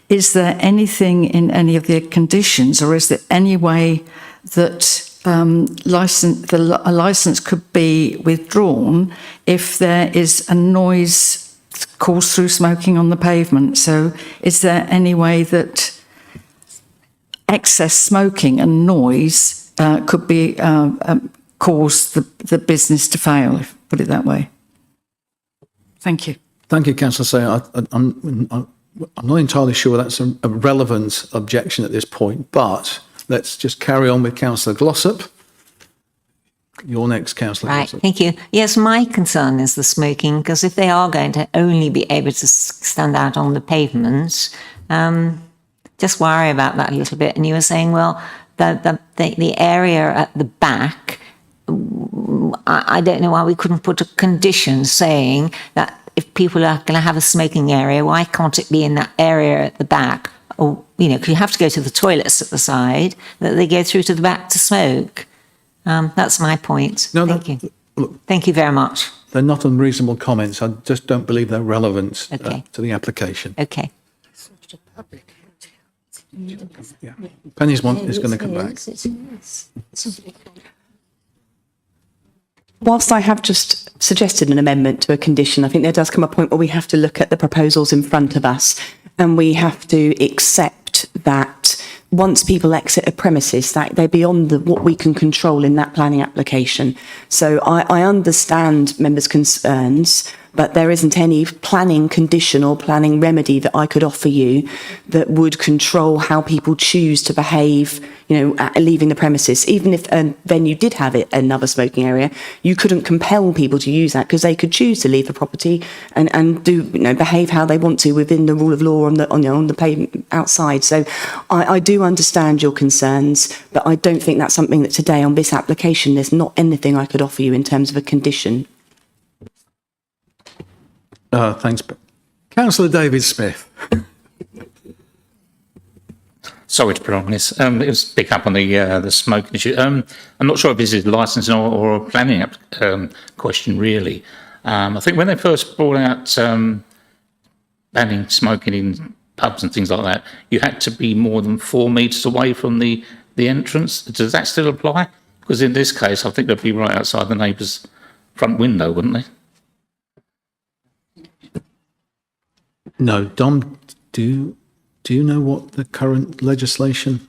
is there anything in any of the conditions, or is there any way that a licence could be withdrawn if there is a noise caused through smoking on the pavement? So is there any way that excess smoking and noise could be cause the business to fail, if put it that way? Thank you. Thank you, Councillor Sayer. I'm not entirely sure that's a relevant objection at this point, but let's just carry on with Councillor Glossop. You're next, Councillor Right, Glossop. thank you. Yes, my concern is the smoking, because if they are going to only be able to stand out on the pavements, just worry about that a little bit. And you were saying, well, the area at the back, I don't know why we couldn't put a condition saying that if people are going to have a smoking area, why can't it be in that area at the back? Or, because you have to go to the toilets at the side, that they go through to the back to smoke. That's my point. No, Thank you. Look, Thank you very much. they're not unreasonable comments. I just don't believe they're relevant to the application. Okay. Yeah. Penny's one is going to come back. Whilst I have just suggested an amendment to a condition, I think there does come a point where we have to look at the proposals in front of us, and we have to accept that once people exit a premises, that they're beyond what we can control in that planning application. So I understand members' concerns, but there isn't any planning condition or planning remedy that I could offer you that would control how people choose to behave, leaving the premises. Even if a venue did have another smoking area, you couldn't compel people to use that, because they could choose to leave the property and do, behave how they want to within the rule of law on the pavement outside. So I do understand your concerns, but I don't think that's something that today on this application, there's not anything I could offer you in terms of a condition. Thanks. Councillor David Smith. Sorry to prolong this. It was pick up on the smoking issue. I'm not sure if this is licensing or a planning question, really. I think when they first brought out banning smoking in pubs and things like that, you had to be more than 4 metres away from the entrance. Does that still apply? Because in this case, I think they'd be right outside the neighbour's front window, wouldn't they? No, Dom, do you know what the current legislation?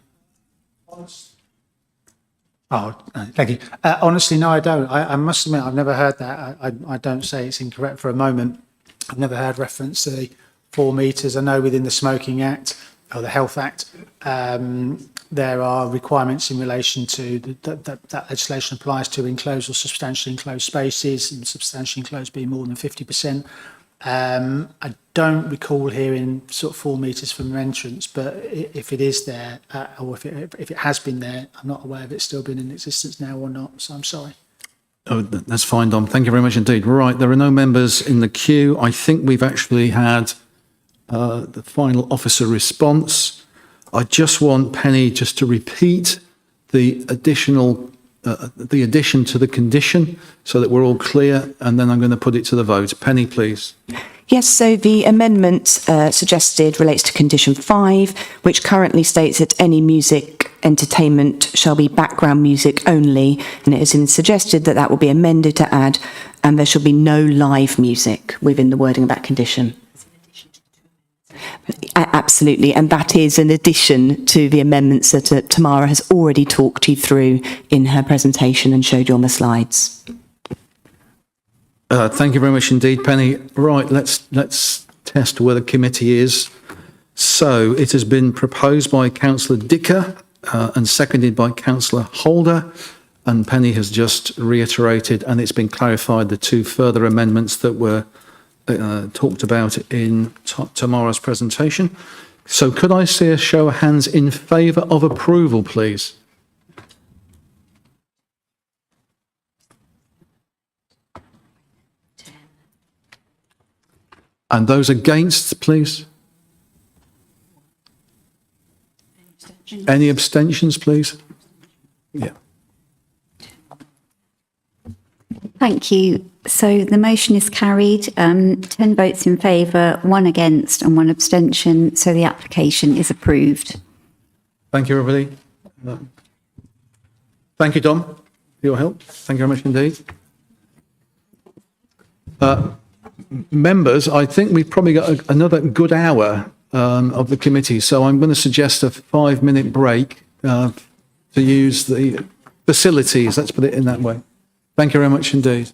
Oh, thank you. Honestly, no, I don't. I must admit, I've never heard that. I don't say it's incorrect for a moment. I've never heard reference to the 4 metres. I know within the Smoking Act or the Health Act, there are requirements in relation to that legislation applies to enclosed or substantially enclosed spaces, and substantially enclosed being more than 50%. I don't recall hearing sort of 4 metres from an entrance, but if it is there, or if it has been there, I'm not aware of it still being in existence now or not, so I'm sorry. Oh, that's fine, Dom. Thank you very much indeed. Right, there are no members in the queue. I think we've actually had the final officer response. I just want Penny just to repeat the addition to the condition so that we're all clear, and then I'm going to put it to the vote. Penny, please. Yes, so the amendment suggested relates to condition 5, which currently states that any music entertainment shall be background music only, and it has been suggested that that will be amended to add, and there shall be no live music within the wording of that condition. Absolutely, and that is in addition to the amendments that Tamara has already talked you through in her presentation and showed you on the slides. Thank you very much indeed, Penny. Right, let's test where the committee is. So it has been proposed by Councillor Dicker and seconded by Councillor Holder, and Penny has just reiterated, and it's been clarified, the 2 further amendments that were talked about in Tamara's presentation. So could I see a show of hands in favour of approval, please? And those against, please? Any abstentions, please? Yeah. Thank you. So the motion is carried, 10 votes in favour, 1 against and 1 abstention. So the application is approved. Thank you, everybody. Thank you, Dom, for your help. Thank you very much indeed. Members, I think we've probably got another good hour of the committee, so I'm going to suggest a 5-minute break to use the facilities, let's put it in that way. Thank you very much indeed.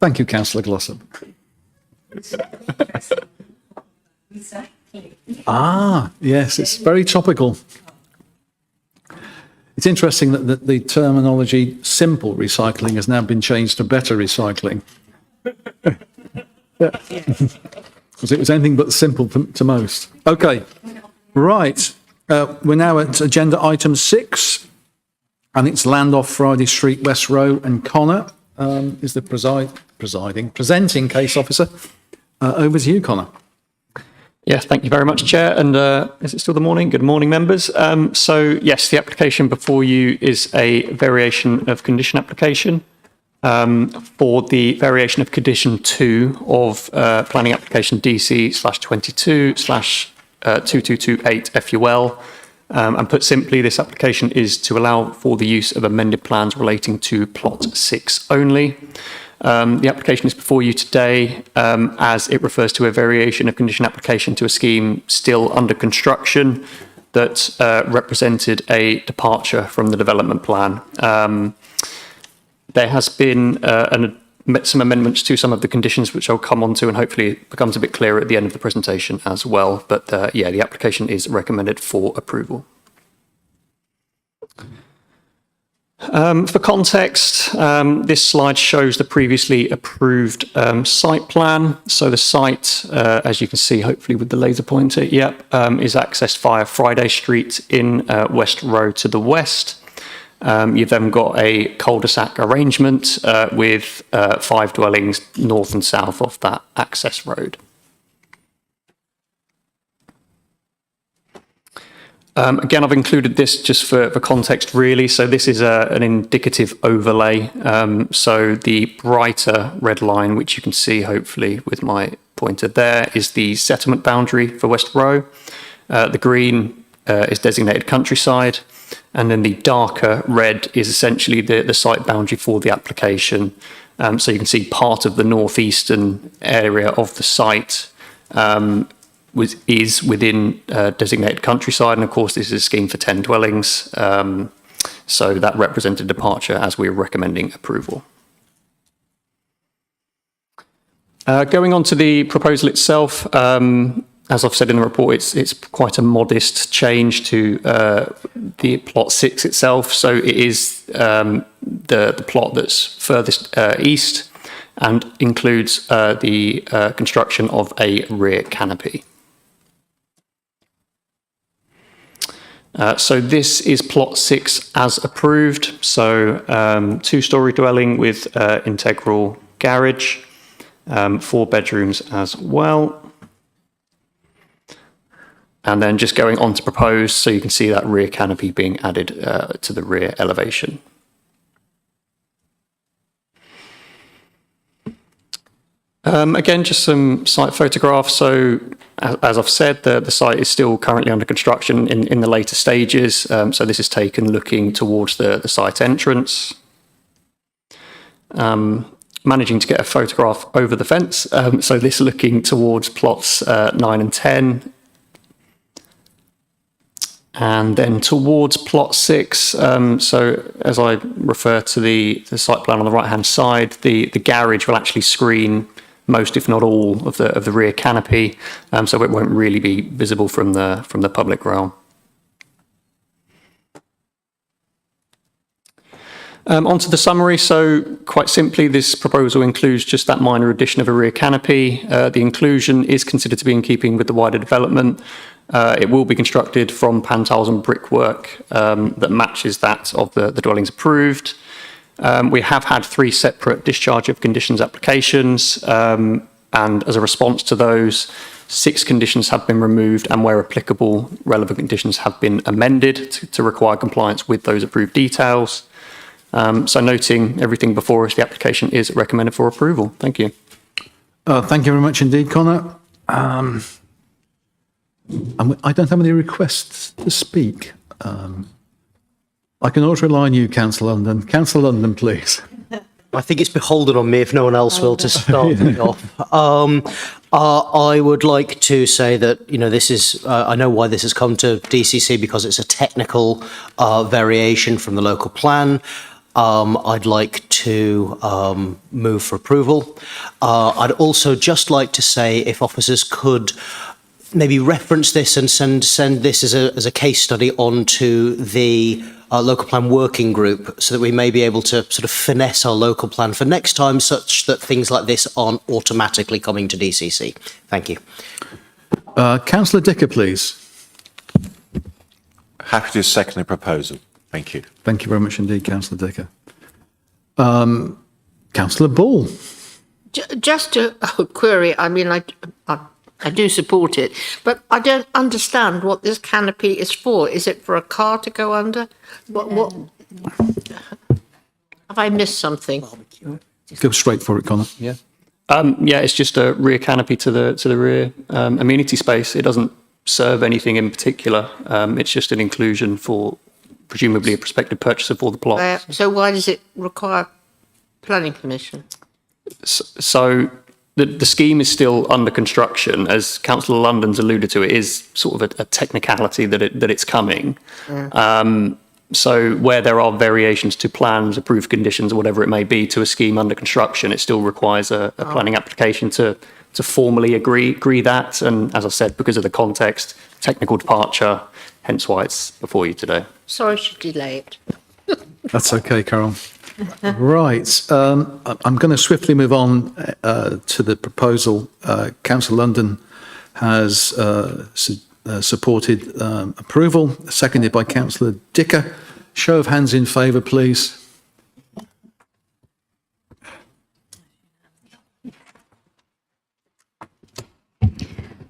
Thank you, Councillor Glossop. Yes, it's very topical. It's interesting that the terminology simple recycling has now been changed to better recycling. Because it was anything but simple to most. Okay, right. We're now at agenda item 6, and it's land off Friday Street, West Row, and Connor is the presenting case officer. Over to you, Connor. Yes, thank you very much, Chair. And is it still the morning? Good morning, members. So, yes, the application before you is a variation of condition application for the variation of condition 2 of planning application DC/22/2228 FUL. And put simply, this application is to allow for the use of amended plans relating to plot 6 only. The application is before you today as it refers to a variation of condition application to a scheme still under construction that represented a departure from the development plan. There has been some amendments to some of the conditions which I'll come on to, and hopefully it becomes a bit clearer at the end of the presentation as well. But yeah, the application is recommended for approval. For context, this slide shows the previously approved site plan. So the site, as you can see, hopefully with the laser pointer, is accessed via Friday Street in West Row to the west. You've then got a cul-de-sac arrangement with 5 dwellings north and south of that access road. Again, I've included this just for context, really. So this is an indicative overlay. So the brighter red line, which you can see hopefully with my pointer there, is the settlement boundary for West Row. The green is designated countryside. And then the darker red is essentially the site boundary for the application. So you can see part of the northeastern area of the site is within designated countryside, and of course this is a scheme for 10 dwellings, so that represented departure as we're recommending approval. Going on to the proposal itself, as I've said in the report, it's quite a modest change to the plot 6 itself, so it is the plot that's furthest east and includes the construction of a rear canopy. So this is plot 6 as approved. So 2-storey dwelling with integral garage, 4 bedrooms as well. And then just going on to proposed, so you can see that rear canopy being added to the rear elevation. Again, just some site photographs. So as I've said, the site is still currently under construction in the later stages. So this is taken looking towards the site entrance. Managing to get a photograph over the fence. So this looking towards plots 9 and 10. And then towards plot 6, so as I refer to the site plan on the right-hand side, the garage will actually screen most, if not all, of the rear canopy, so it won't really be visible from the public realm. Onto the summary. So quite simply, this proposal includes just that minor addition of a rear canopy. The inclusion is considered to be in keeping with the wider development. It will be constructed from pantiles and brickwork that matches that of the dwellings approved. We have had 3 separate discharge of conditions applications, and as a response to those, 6 conditions have been removed, and where applicable, relevant conditions have been amended to require compliance with those approved details. So noting everything before us, the application is recommended for approval. Thank you. Thank you very much indeed, Connor. I don't have any requests to speak. I can always rely on you, Councillor London. Councillor London, please. I think it's beholden on me, if no one else will, to start me off. I would like to say that, this is, I know why this has come to DCC, because it's a technical variation from the local plan. I'd like to move for approval. I'd also just like to say if officers could maybe reference this and send this as a case study onto the local plan working group so that we may be able to sort of finesse our local plan for next time such that things like this aren't automatically coming to DCC. Thank you. Councillor Dicker, please. Happy to second the proposal. Thank you. Thank you very much indeed, Councillor Dicker. Councillor Ball. Just a query. I mean, I do support it, but I don't understand what this canopy is for. Is it for a car to go under? What? Have I missed something? Go straight for it, Connor. Yeah. Yeah, it's just a rear canopy to the rear amenity space. It doesn't serve anything in particular. It's just an inclusion for presumably a prospective purchaser for the plot. So why does it require planning permission? So the scheme is still under construction. As Councillor London's alluded to, it is sort of a technicality that it's coming. So where there are variations to plans, approved conditions, or whatever it may be, to a scheme under construction, it still requires a planning application to formally agree that. And as I said, because of the context, technical departure, hence why it's before you today. Sorry to delay it. That's okay, Carol. Right. I'm going to swiftly move on to the proposal. Councillor London has supported approval, seconded by Councillor Dicker. Show of hands in favour, please.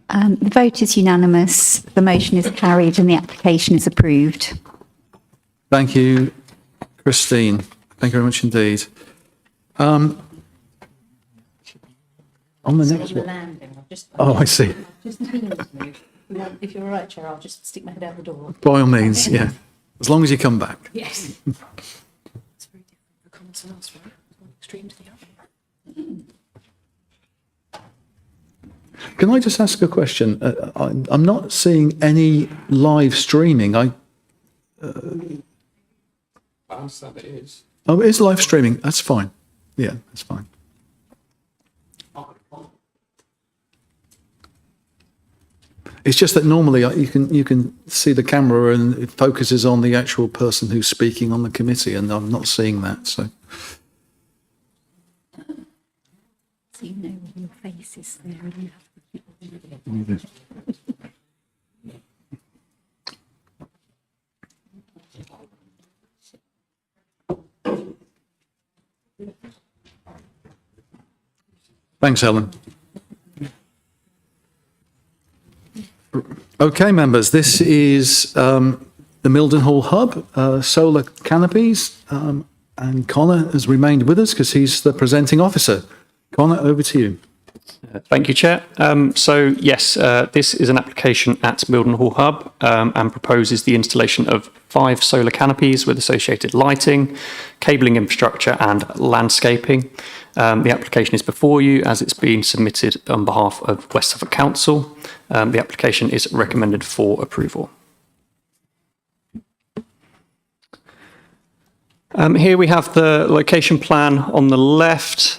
The vote is unanimous. The motion is carried and the application is approved. Thank you, Christine. Thank you very much indeed. On the next one. Oh, I see. If you're all right, Chair, I'll just stick my head out the door. By all means, yeah. As long as you come back. Yes. It's very different for comments and us, right? One extreme to the other. Can I just ask a question? I'm not seeing any live streaming. I understand it is. Oh, it is live streaming. That's fine. Yeah, that's fine. It's just that normally you can see the camera and it focuses on the actual person who's speaking on the committee, and I'm not seeing that. So you know your face is there and you have Thanks, Helen. Okay, members, this is the Mildenhall Hub, solar canopies, and Connor has remained with us because he's the presenting officer. Connor, over to you. Thank you, Chair. So, yes, this is an application at Mildenhall Hub and proposes the installation of 5 solar canopies with associated lighting, cabling infrastructure and landscaping. The application is before you as it's been submitted on behalf of West Suffolk Council. The application is recommended for approval. Here we have the location plan on the left.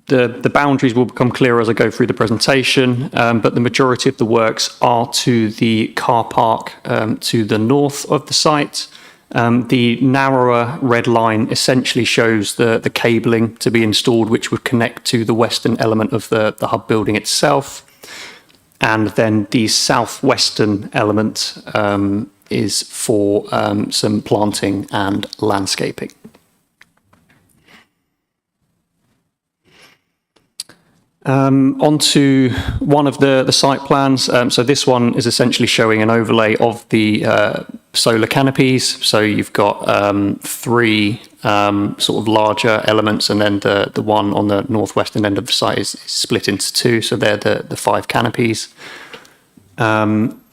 The boundaries will become clearer as I go through the presentation, but the majority of the works are to the car park to the north of the site. The narrower red line essentially shows the cabling to be installed, which would connect to the western element of the hub building itself. And then the southwestern element is for some planting and landscaping. Onto one of the site plans. So this one is essentially showing an overlay of the solar canopies. So you've got 3 sort of larger elements, and then the one on the northwestern end of the site is split into 2. So they're the 5 canopies.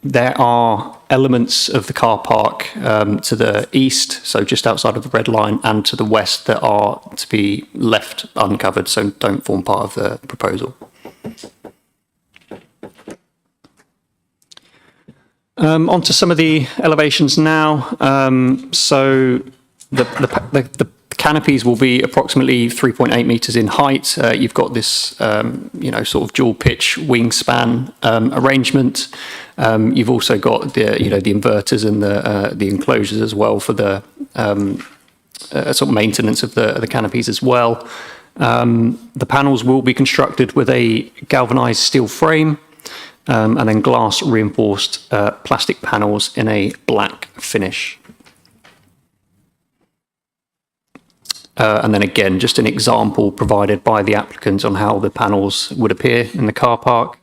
There are elements of the car park to the east, so just outside of the red line, and to the west that are to be left uncovered, so don't form part of the proposal. Onto some of the elevations now. So The canopies will be approximately 3.8 metres in height. You've got this, sort of dual pitch wingspan arrangement. You've also got the inverters and the enclosures as well for the sort of maintenance of the canopies as well. The panels will be constructed with a galvanised steel frame and then glass reinforced plastic panels in a black finish. And then again, just an example provided by the applicant on how the panels would appear in the car park.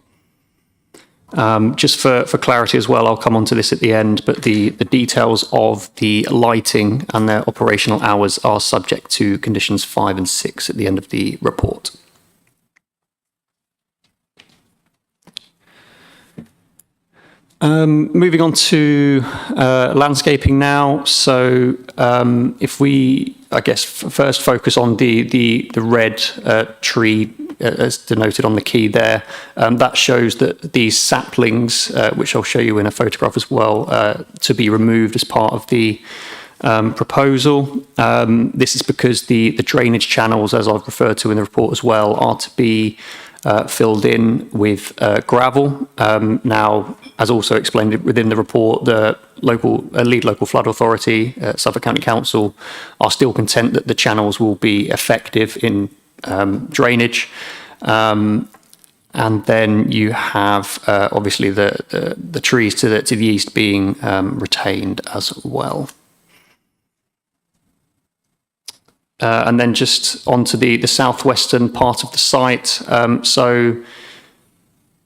Just for clarity as well, I'll come on to this at the end, but the details of the lighting and their operational hours are subject to conditions 5 and 6 at the end of the report. Moving on to landscaping now. So if we, I guess, first focus on the red tree as denoted on the key there, that shows that these saplings, which I'll show you in a photograph as well, to be removed as part of the proposal. This is because the drainage channels, as I've referred to in the report as well, are to be filled in with gravel. Now, as also explained within the report, the lead local flood authority, Suffolk County Council, are still content that the channels will be effective in drainage. And then you have obviously the trees to the east being retained as well. And then just onto the southwestern part of the site. So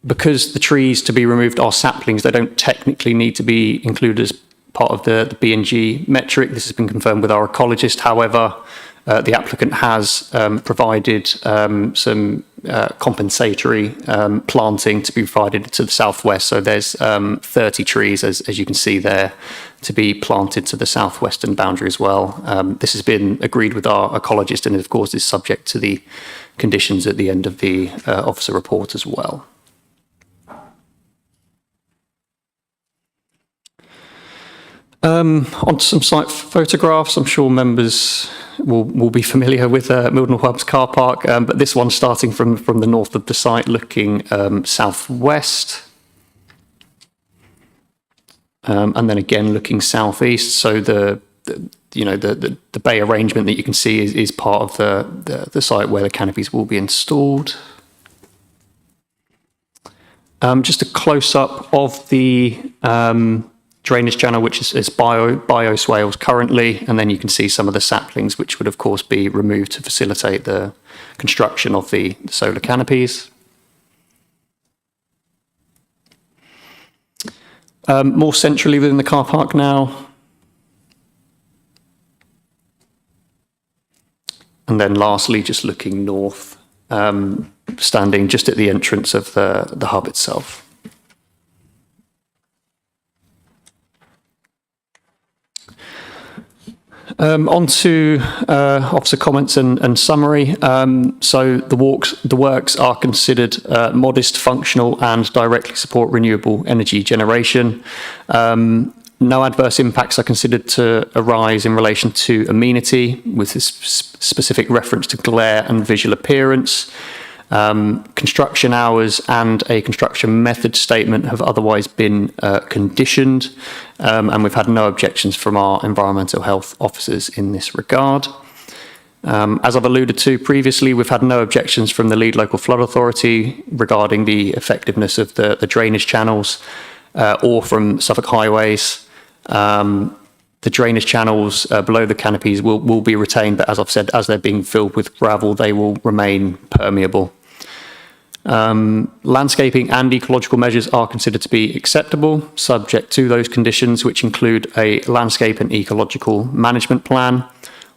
because the trees to be removed are saplings, they don't technically need to be included as part of the B&G metric. This has been confirmed with our ecologist. However, the applicant has provided some compensatory planting to be provided to the southwest. So there's 30 trees, as you can see there, to be planted to the southwestern boundary as well. This has been agreed with our ecologist and of course is subject to the conditions at the end of the officer report as well. On to some site photographs. I'm sure members will be familiar with Mildenhall Hub's car park, but this one starting from the north of the site, looking southwest, and then again looking southeast. So the bay arrangement that you can see is part of the site where the canopies will be installed. Just a close up of the drainage channel, which is bioswales currently, and then you can see some of the saplings which would of course be removed to facilitate the construction of the solar canopies. More centrally within the car park now, and then lastly just looking north, standing just at the entrance of the hub itself. On to officer comments and summary. So the works are considered modest, functional and directly support renewable energy generation. No adverse impacts are considered to arise in relation to amenity, with this specific reference to glare and visual appearance. Construction hours and a construction method statement have otherwise been conditioned, and we've had no objections from our environmental health officers in this regard. As I've alluded to previously, we've had no objections from the lead local flood authority regarding the effectiveness of the drainage channels or from Suffolk Highways. The drainage channels below the canopies will be retained, but as I've said, as they're being filled with gravel, they will remain permeable. Landscaping and ecological measures are considered to be acceptable, subject to those conditions, which include a landscape and ecological management plan,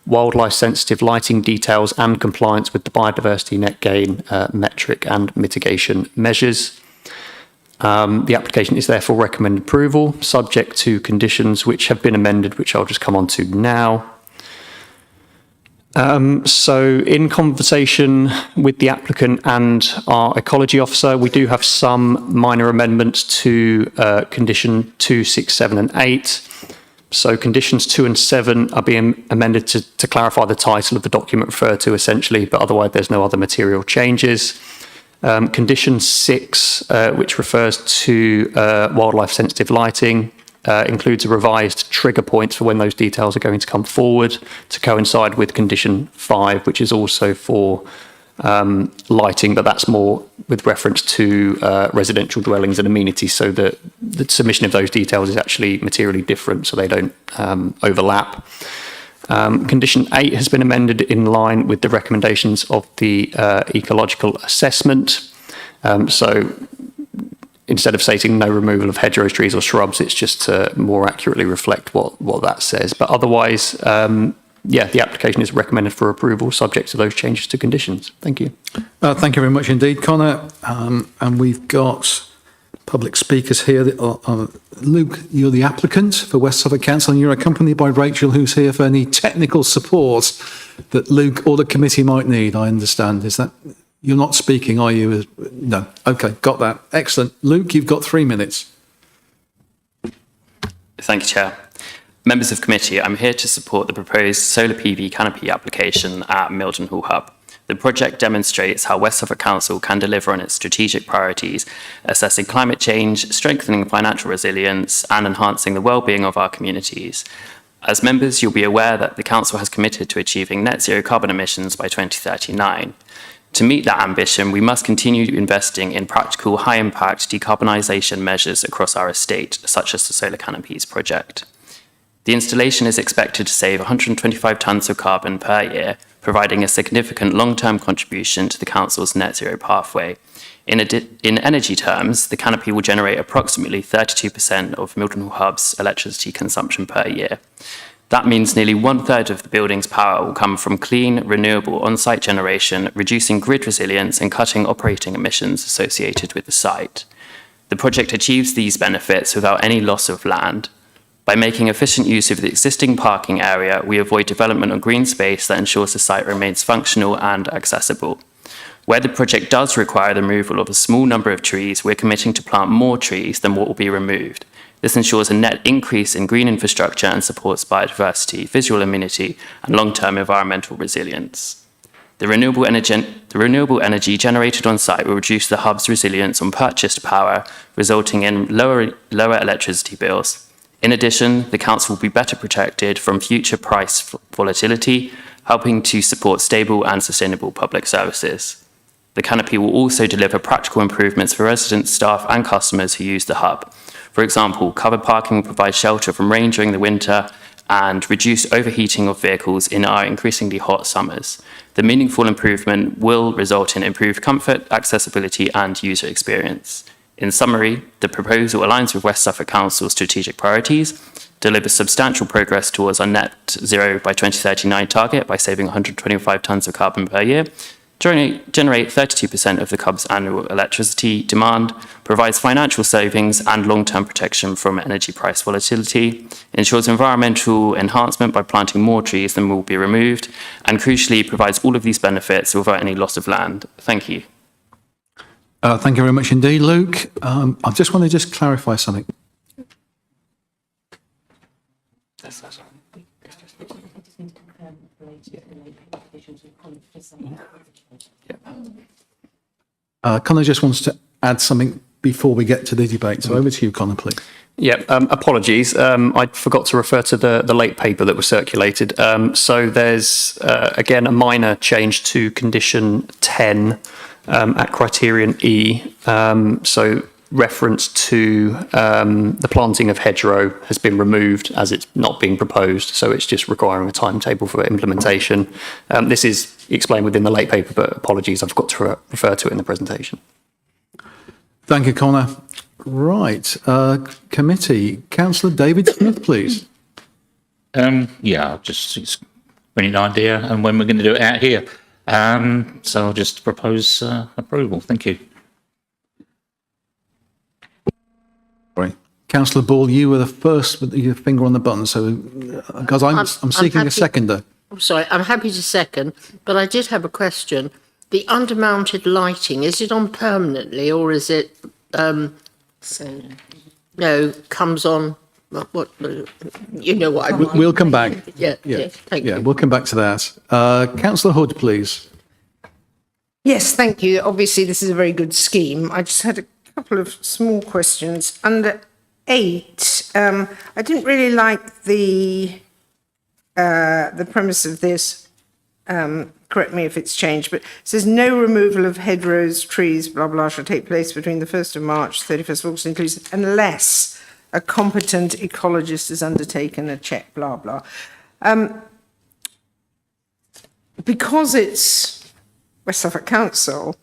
wildlife sensitive lighting details and compliance with the biodiversity net gain metric and mitigation measures. The application is therefore recommended approval, subject to conditions which have been amended, which I'll just come on to now. So in conversation with the applicant and our ecology officer, we do have some minor amendments to condition 2, 6, 7 and 8. So conditions 2 and 7 are being amended to clarify the title of the document referred to essentially, but otherwise there's no other material changes. Condition 6, which refers to wildlife sensitive lighting, includes a revised trigger points for when those details are going to come forward to coincide with condition 5, which is also for lighting, but that's more with reference to residential dwellings and amenities, so that the submission of those details is actually materially different, so they don't overlap. Condition 8 has been amended in line with the recommendations of the ecological assessment. So instead of stating no removal of hedgerows, trees or shrubs, it's just to more accurately reflect what that says. But otherwise, the application is recommended for approval subject to those changes to conditions. Thank you. Thank you very much indeed, Connor. And we've got public speakers here. Luke, you're the applicant for West Suffolk Council, and you're accompanied by Rachel, who's here for any technical support that Luke or the committee might need, I understand. Is that, you're not speaking, are you? No. Okay, got that. Excellent. Luke, you've got 3 minutes. Thank you, Chair. Members of committee, I'm here to support the proposed solar PV canopy application at Milton Hall Hub. The project demonstrates how West Suffolk Council can deliver on its strategic priorities, assessing climate change, strengthening financial resilience, and enhancing the well-being of our communities. As members, you'll be aware that the Council has committed to achieving net zero carbon emissions by 2039. To meet that ambition, we must continue investing in practical, high-impact decarbonisation measures across our estate, such as the Solar Canopies project. The installation is expected to save 125 tonnes of carbon per year, providing a significant long-term contribution to the Council's net zero pathway. In energy terms, the canopy will generate approximately 32% of Milton Hall Hub's electricity consumption per year. That means nearly 1/3 of the building's power will come from clean, renewable on-site generation, reducing grid resilience and cutting operating emissions associated with the site. The project achieves these benefits without any loss of land. By making efficient use of the existing parking area, we avoid development of green space that ensures the site remains functional and accessible. Where the project does require the removal of a small number of trees, we're committing to plant more trees than what will be removed. This ensures a net increase in green infrastructure and supports biodiversity, visual amenity, and long-term environmental resilience. The renewable energy generated on site will reduce the hub's resilience on purchased power, resulting in lower electricity bills. In addition, the Council will be better protected from future price volatility, helping to support stable and sustainable public services. The canopy will also deliver practical improvements for residents, staff and customers who use the hub. For example, covered parking will provide shelter from rain during the winter and reduce overheating of vehicles in our increasingly hot summers. The meaningful improvement will result in improved comfort, accessibility and user experience. In summary, the proposal aligns with West Suffolk Council's strategic priorities, delivers substantial progress towards our net zero by 2039 target by saving 125 tonnes of carbon per year, generate 32% of the Cub's annual electricity demand, provides financial savings and long-term protection from energy price volatility, ensures environmental enhancement by planting more trees than will be removed, and crucially provides all of these benefits without any loss of land. Thank you. Thank you very much indeed, Luke. I just want to clarify something. Connor just wants to add something before we get to the debate. So over to you, Connor, please. Yeah, apologies. I forgot to refer to the late paper that was circulated. So there's, again, a minor change to condition 10 at criterion E. So reference to the planting of hedgerow has been removed as it's not being proposed. So it's just requiring a timetable for implementation. This is explained within the late paper, but apologies, I've got to refer to it in the presentation. Thank you, Connor. Right, committee, Councillor David Smith, please. Yeah, just bring an idea and when we're going to do it out here. So I'll just propose approval. Thank you. Right, Councillor Ball, you were the first with your finger on the button. So, because I'm seeking a seconder. I'm sorry, I'm happy to second, but I did have a question. The undermounted lighting, is it on permanently or is it, no, comes on you know what I mean. We'll come back. Yeah, thank you. We'll come back to that. Councillor Hood, please. Yes, thank you. Obviously, this is a very good scheme. I just had a couple of small questions. Under 8, I didn't really like the premise of this. Correct me if it's changed, but it says no removal of hedgerows, trees, blah, blah, shall take place between the 1st of March, 31st of August inclusive, unless a competent ecologist has undertaken a check, blah, blah. Because it's West Suffolk Council,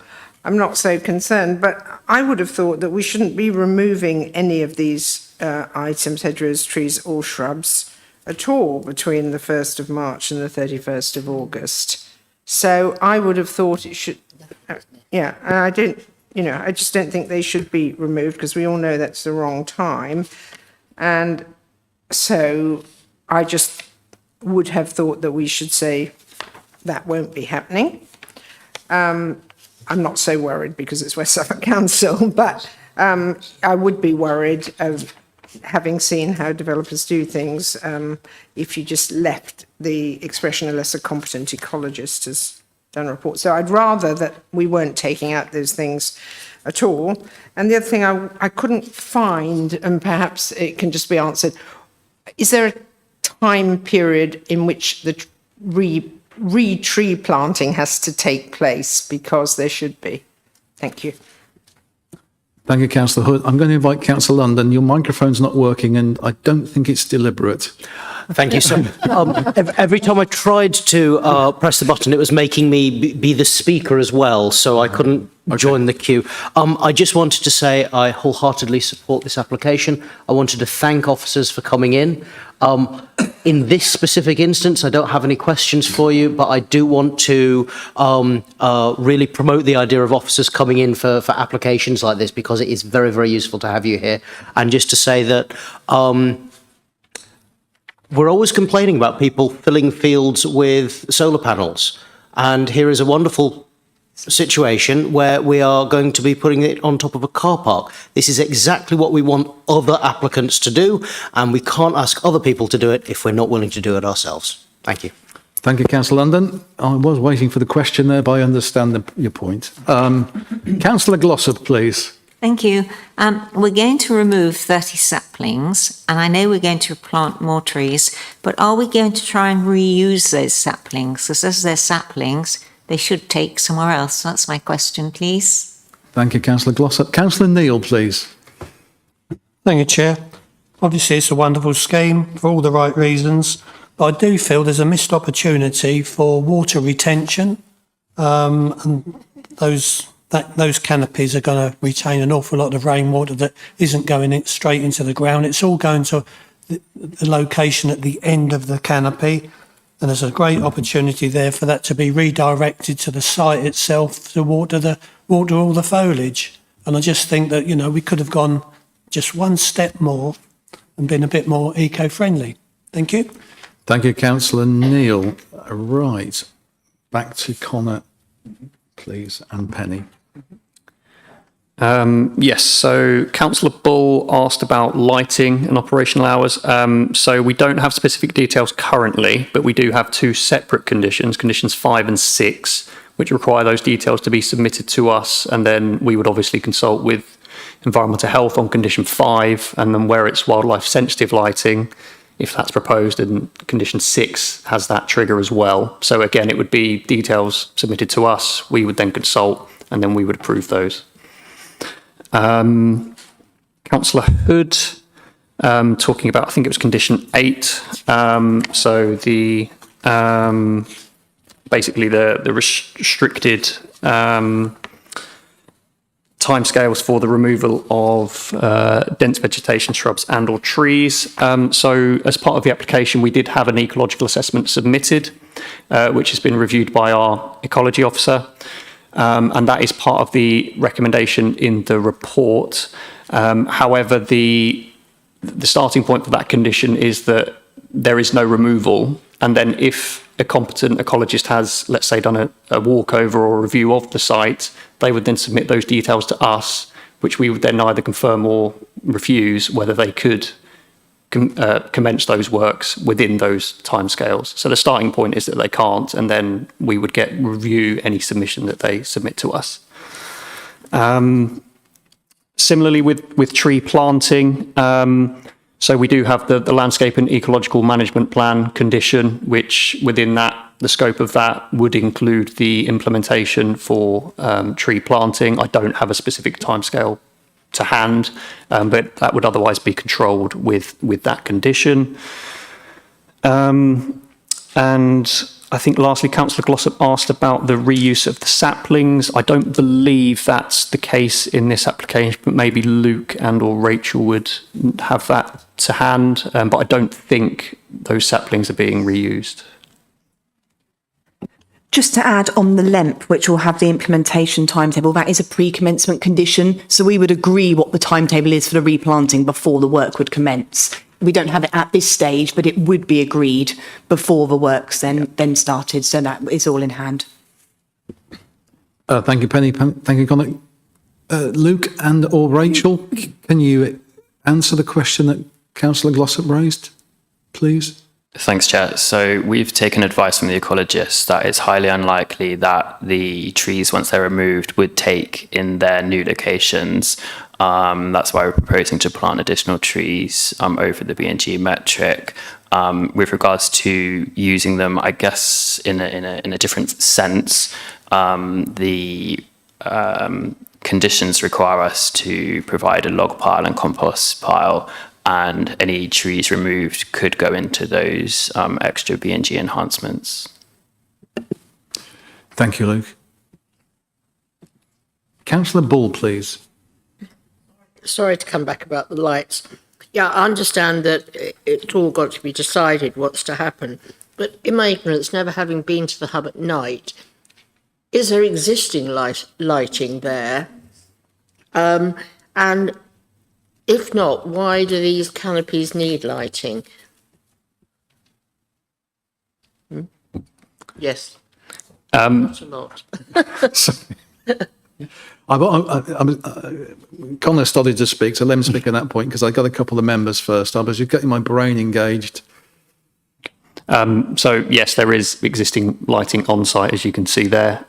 I'm not so concerned, but I would have thought that we shouldn't be removing any of these items, hedgerows, trees or shrubs at all between the 1st of March and the 31st of August. So I would have thought it should, and I don't, I just don't think they should be removed because we all know that's the wrong time. And so I just would have thought that we should say that won't be happening. I'm not so worried because it's West Suffolk Council, but I would be worried of having seen how developers do things if you just left the expression unless a competent ecologist has done a report. So I'd rather that we weren't taking out those things at all. And the other thing I couldn't find, and perhaps it can just be answered, is there a time period in which the re-tree planting has to take place? Because there should be. Thank you. Thank you, Councillor Hood. I'm going to invite Councillor London. Your microphone's not working and I don't think it's deliberate. Thank you. So every time I tried to press the button, it was making me be the speaker as well, so I couldn't join the queue. I just wanted to say I wholeheartedly support this application. I wanted to thank officers for coming in. In this specific instance, I don't have any questions for you, but I do want to really promote the idea of officers coming in for applications like this because it is very, very useful to have you here. And just to say that we're always complaining about people filling fields with solar panels. And here is a wonderful situation where we are going to be putting it on top of a car park. This is exactly what we want other applicants to do, and we can't ask other people to do it if we're not willing to do it ourselves. Thank you. Thank you, Councillor London. I was waiting for the question there, but I understand your point. Councillor Glossop, please. Thank you. We're going to remove 30 saplings, and I know we're going to plant more trees, but are we going to try and reuse those saplings? Because as they're saplings, they should take somewhere else. That's my question, please. Thank you, Councillor Glossop. Councillor Neal, please. Thank you, Chair. Obviously, it's a wonderful scheme for all the right reasons, but I do feel there's a missed opportunity for water retention, and those canopies are going to retain an awful lot of rainwater that isn't going straight into the ground. It's all going to the location at the end of the canopy, and there's a great opportunity there for that to be redirected to the site itself to water all the foliage. And I just think that, we could have gone just one step more and been a bit more eco-friendly. Thank you. Thank you, Councillor Neal. Right. Back to Connor, please, and Penny. Yes, so Councillor Bull asked about lighting and operational hours. So we don't have specific details currently, but we do have 2 separate conditions, conditions 5 and 6, which require those details to be submitted to us. And then we would obviously consult with Environmental Health on condition 5, and then where it's wildlife sensitive lighting, if that's proposed, and condition 6 has that trigger as well. So again, it would be details submitted to us, we would then consult, and then we would approve those. Councillor Hood, talking about, I think it was condition 8. So the basically the restricted timescales for the removal of dense vegetation, shrubs and or trees. So as part of the application, we did have an ecological assessment submitted, which has been reviewed by our ecology officer. And that is part of the recommendation in the report. However, the starting point for that condition is that there is no removal. And then if a competent ecologist has, let's say, done a walkover or a review of the site, they would then submit those details to us, which we would then either confirm or refuse whether they could commence those works within those timescales. So the starting point is that they can't, and then we would review any submission that they submit to us. Similarly with tree planting, so we do have the landscape and ecological management plan condition, which within that, the scope of that would include the implementation for tree planting. I don't have a specific timescale to hand, but that would otherwise be controlled with that condition. And I think lastly, Councillor Glossop asked about the reuse of the saplings. I don't believe that's the case in this application, but maybe Luke and or Rachel would have that to hand, but I don't think those saplings are being reused. Just to add on the LEMP, which will have the implementation timetable, that is a pre-commencement condition. So we would agree what the timetable is for the replanting before the work would commence. We don't have it at this stage, but it would be agreed before the works then started. So that is all in hand. Thank you, Penny. Thank you, Connor. Luke and or Rachel, can you answer the question that Councillor Glossop raised, please? Thanks, Chair. So we've taken advice from the ecologists that it's highly unlikely that the trees, once they're removed, would take in their new locations. That's why we're proposing to plant additional trees over the B&G metric. With regards to using them, I guess in a different sense, the conditions require us to provide a log pile and compost pile, and any trees removed could go into those extra B&G enhancements. Thank you, Luke. Councillor Bull, please. Sorry to come back about the lights. Yeah, I understand that it's all got to be decided what's to happen. But in my ignorance, never having been to the hub at night, is there existing lighting there? And if not, why do these canopies need lighting? Yes. Not a lot. Connor started to speak, so let me speak at that point because I got a couple of members first. I was just getting my brain engaged. So yes, there is existing lighting on site, as you can see there.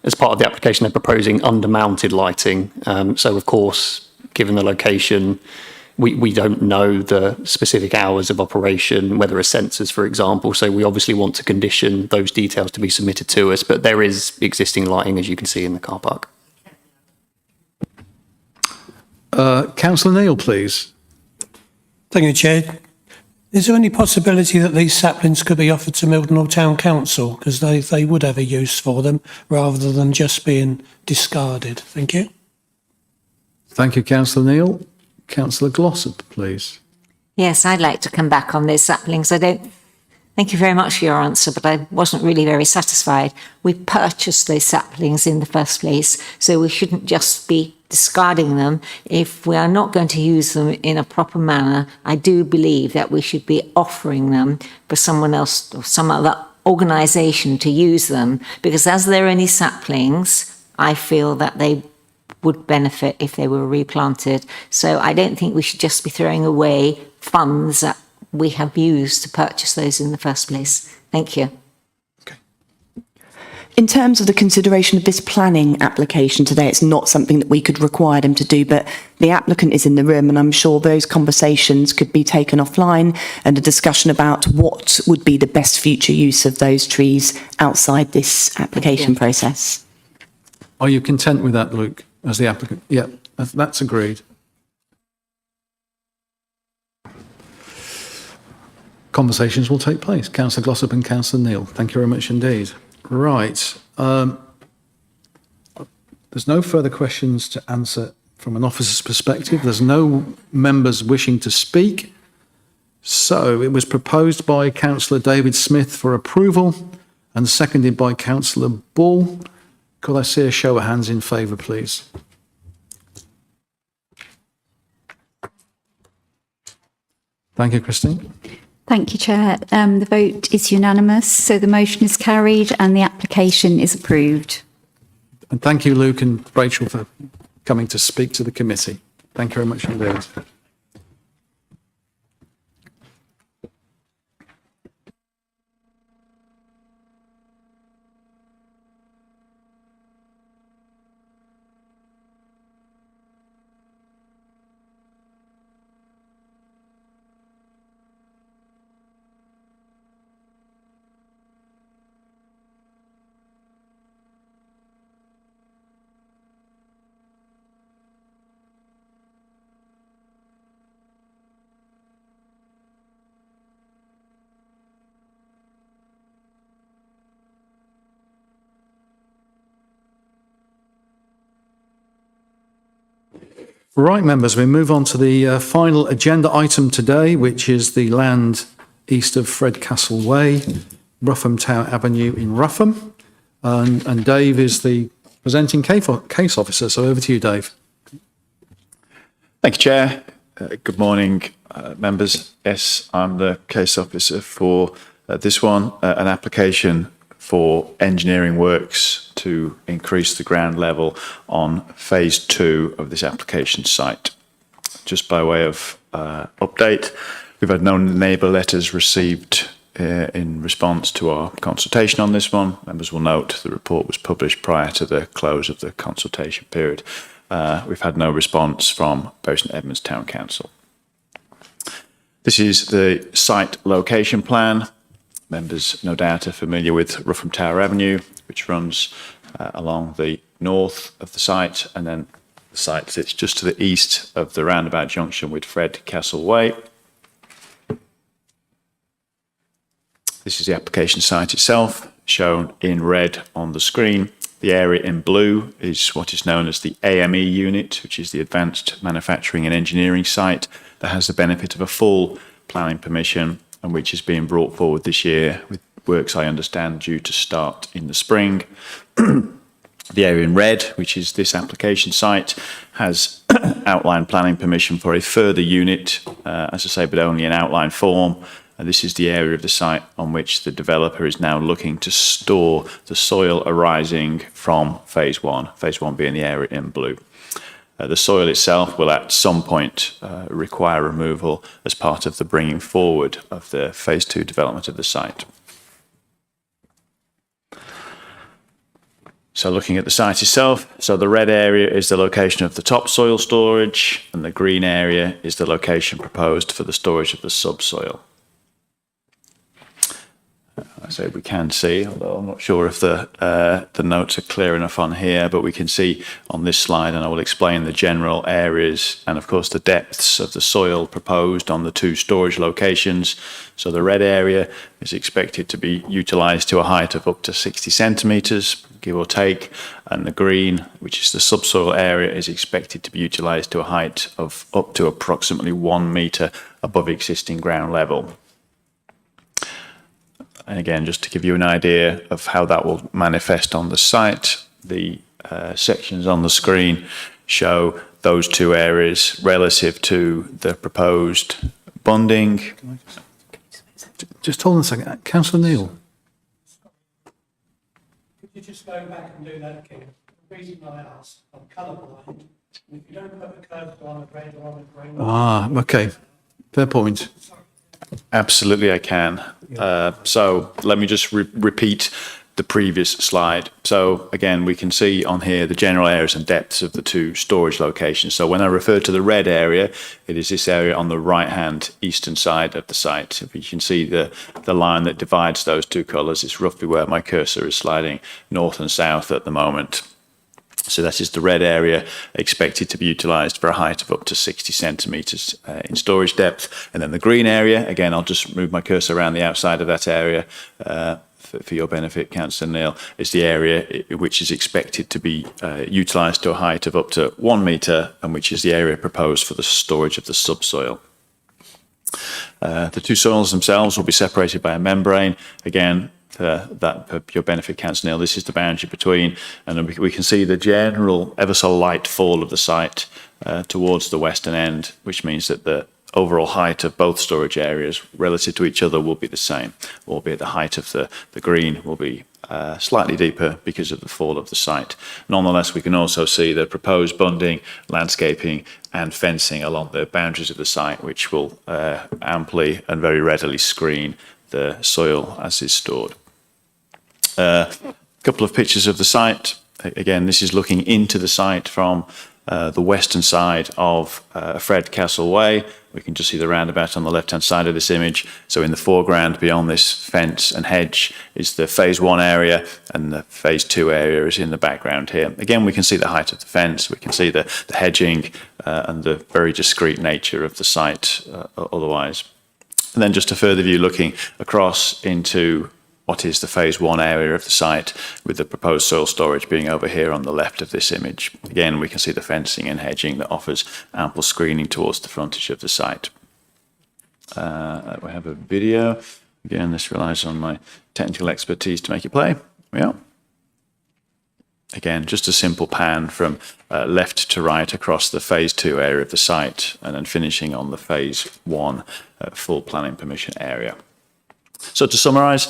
As part of the application, they're proposing undermounted lighting. So of course, given the location, we don't know the specific hours of operation, whether are sensors, for example. So we obviously want to condition those details to be submitted to us, but there is existing lighting, as you can see in the car park. Councillor Neil, please. Thank you, Chair. Is there any possibility that these saplings could be offered to Mildenhall Town Council because they would have a use for them rather than just being discarded? Thank you. Thank you, Councillor Neil. Councillor Glossop, please. Yes, I'd like to come back on those saplings. Thank you very much for your answer, but I wasn't really very satisfied. We purchased those saplings in the first place, so we shouldn't just be discarding them. If we are not going to use them in a proper manner, I do believe that we should be offering them for someone else or some other organisation to use them, because as they're only saplings, I feel that they would benefit if they were replanted. So I don't think we should just be throwing away funds that we have used to purchase those in the first place. Thank you. In terms of the consideration of this planning application today, it's not something that we could require them to do, but the applicant is in the room and I'm sure those conversations could be taken offline and a discussion about what would be the best future use of those trees outside this application process. Are you content with that, Luke, as the applicant? Yeah, that's agreed. Conversations will take place. Councillor Glossop and Councillor Neil. Thank you very much indeed. Right. There's no further questions to answer from an officer's perspective. There's no members wishing to speak. So it was proposed by Councillor David Smith for approval and seconded by Councillor Bull. Could I see a show of hands in favour, please? Thank you, Christine. Thank you, Chair. The vote is unanimous, so the motion is carried and the application is approved. And thank you, Luke and Rachel, for coming to speak to the committee. Thank you very much indeed. Right, members, we move on to the final agenda item today, which is the land east of Fred Castle Way, Ruffham Tower Avenue in Ruffham. And Dave is the presenting case officer, so over to you, Dave. Thank you, Chair. Good morning, members. Yes, I'm the case officer for this one, an application for engineering works to increase the ground level on phase 2 of this application site. Just by way of update, we've had no neighbour letters received in response to our consultation on this one. Members will note the report was published prior to the close of the consultation period. We've had no response from Bury St Edmunds Town Council. This is the site location plan. Members no doubt are familiar with Ruffham Tower Avenue, which runs along the north of the site, and then the site sits just to the east of the roundabout junction with Fred Castle Way. This is the application site itself, shown in red on the screen. The area in blue is what is known as the AME unit, which is the Advanced Manufacturing and Engineering site that has the benefit of a full planning permission and which is being brought forward this year with works, I understand, due to start in the spring. The area in red, which is this application site, has outline planning permission for a further unit, as I say, but only in outline form. And this is the area of the site on which the developer is now looking to store the soil arising from phase 1, phase 1 being the area in blue. The soil itself will at some point require removal as part of the bringing forward of the phase 2 development of the site. So looking at the site itself, so the red area is the location of the topsoil storage, and the green area is the location proposed for the storage of the subsoil. So we can see, although I'm not sure if the notes are clear enough on here, but we can see on this slide, and I will explain the general areas and of course the depths of the soil proposed on the 2 storage locations. So the red area is expected to be utilised to a height of up to 60 centimetres, give or take, and the green, which is the subsoil area, is expected to be utilised to a height of up to approximately 1 metre above existing ground level. And again, just to give you an idea of how that will manifest on the site, the sections on the screen show those 2 areas relative to the proposed bunding. Just hold on a second. Councillor Neil. Could you just go back and do that again? The reason I asked, I'm colourblind, and if you don't put the cursor on a red or on a green... Okay. Fair point. Absolutely, I can. So let me just repeat the previous slide. So again, we can see on here the general areas and depths of the 2 storage locations. So when I refer to the red area, it is this area on the right-hand eastern side of the site. If you can see the line that divides those 2 colours, it's roughly where my cursor is sliding north and south at the moment. So that is the red area expected to be utilised for a height of up to 60 centimetres in storage depth. And then the green area, again, I'll just move my cursor around the outside of that area for your benefit, Councillor Neil, is the area which is expected to be utilised to a height of up to 1 metre, and which is the area proposed for the storage of the subsoil. The 2 soils themselves will be separated by a membrane. Again, that for your benefit, Councillor Neil, this is the boundary between, and we can see the general ever so light fall of the site towards the western end, which means that the overall height of both storage areas relative to each other will be the same, albeit the height of the green will be slightly deeper because of the fall of the site. Nonetheless, we can also see the proposed bunding, landscaping and fencing along the boundaries of the site, which will amply and very readily screen the soil as is stored. A couple of pictures of the site. Again, this is looking into the site from the western side of Fred Castle Way. We can just see the roundabout on the left-hand side of this image. So in the foreground, beyond this fence and hedge, is the phase 1 area, and the phase 2 area is in the background here. Again, we can see the height of the fence. We can see the hedging and the very discreet nature of the site otherwise. And then just a further view looking across into what is the phase 1 area of the site, with the proposed soil storage being over here on the left of this image. Again, we can see the fencing and hedging that offers ample screening towards the frontage of the site. We have a video. Again, this relies on my technical expertise to make it play. Yeah. Again, just a simple pan from left to right across the phase 2 area of the site, and then finishing on the phase 1 full planning permission area. So to summarise,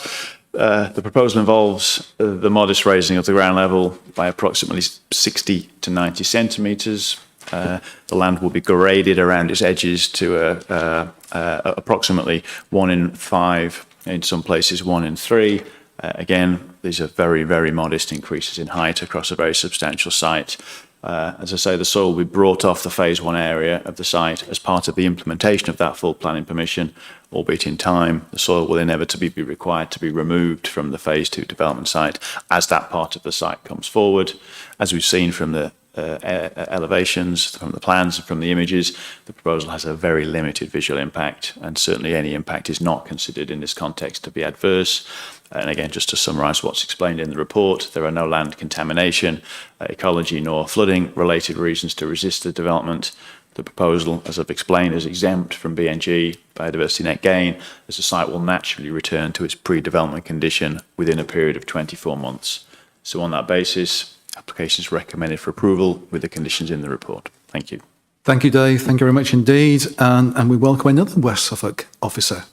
the proposal involves the modest raising of the ground level by approximately 60 to 90 centimetres. The land will be graded around its edges to approximately 1 in 5, in some places 1 in 3. Again, these are very, very modest increases in height across a very substantial site. As I say, the soil will be brought off the phase 1 area of the site as part of the implementation of that full planning permission, albeit in time. The soil will inevitably be required to be removed from the phase 2 development site as that part of the site comes forward. As we've seen from the elevations, from the plans and from the images, the proposal has a very limited visual impact, and certainly any impact is not considered in this context to be adverse. And again, just to summarise what's explained in the report, there are no land contamination, ecology nor flooding related reasons to resist the development. The proposal, as I've explained, is exempt from BNG, biodiversity net gain, as the site will naturally return to its pre-development condition within a period of 24 months. So on that basis, application is recommended for approval with the conditions in the report. Thank you. Thank you, Dave. Thank you very much indeed. And we welcome another West Suffolk officer,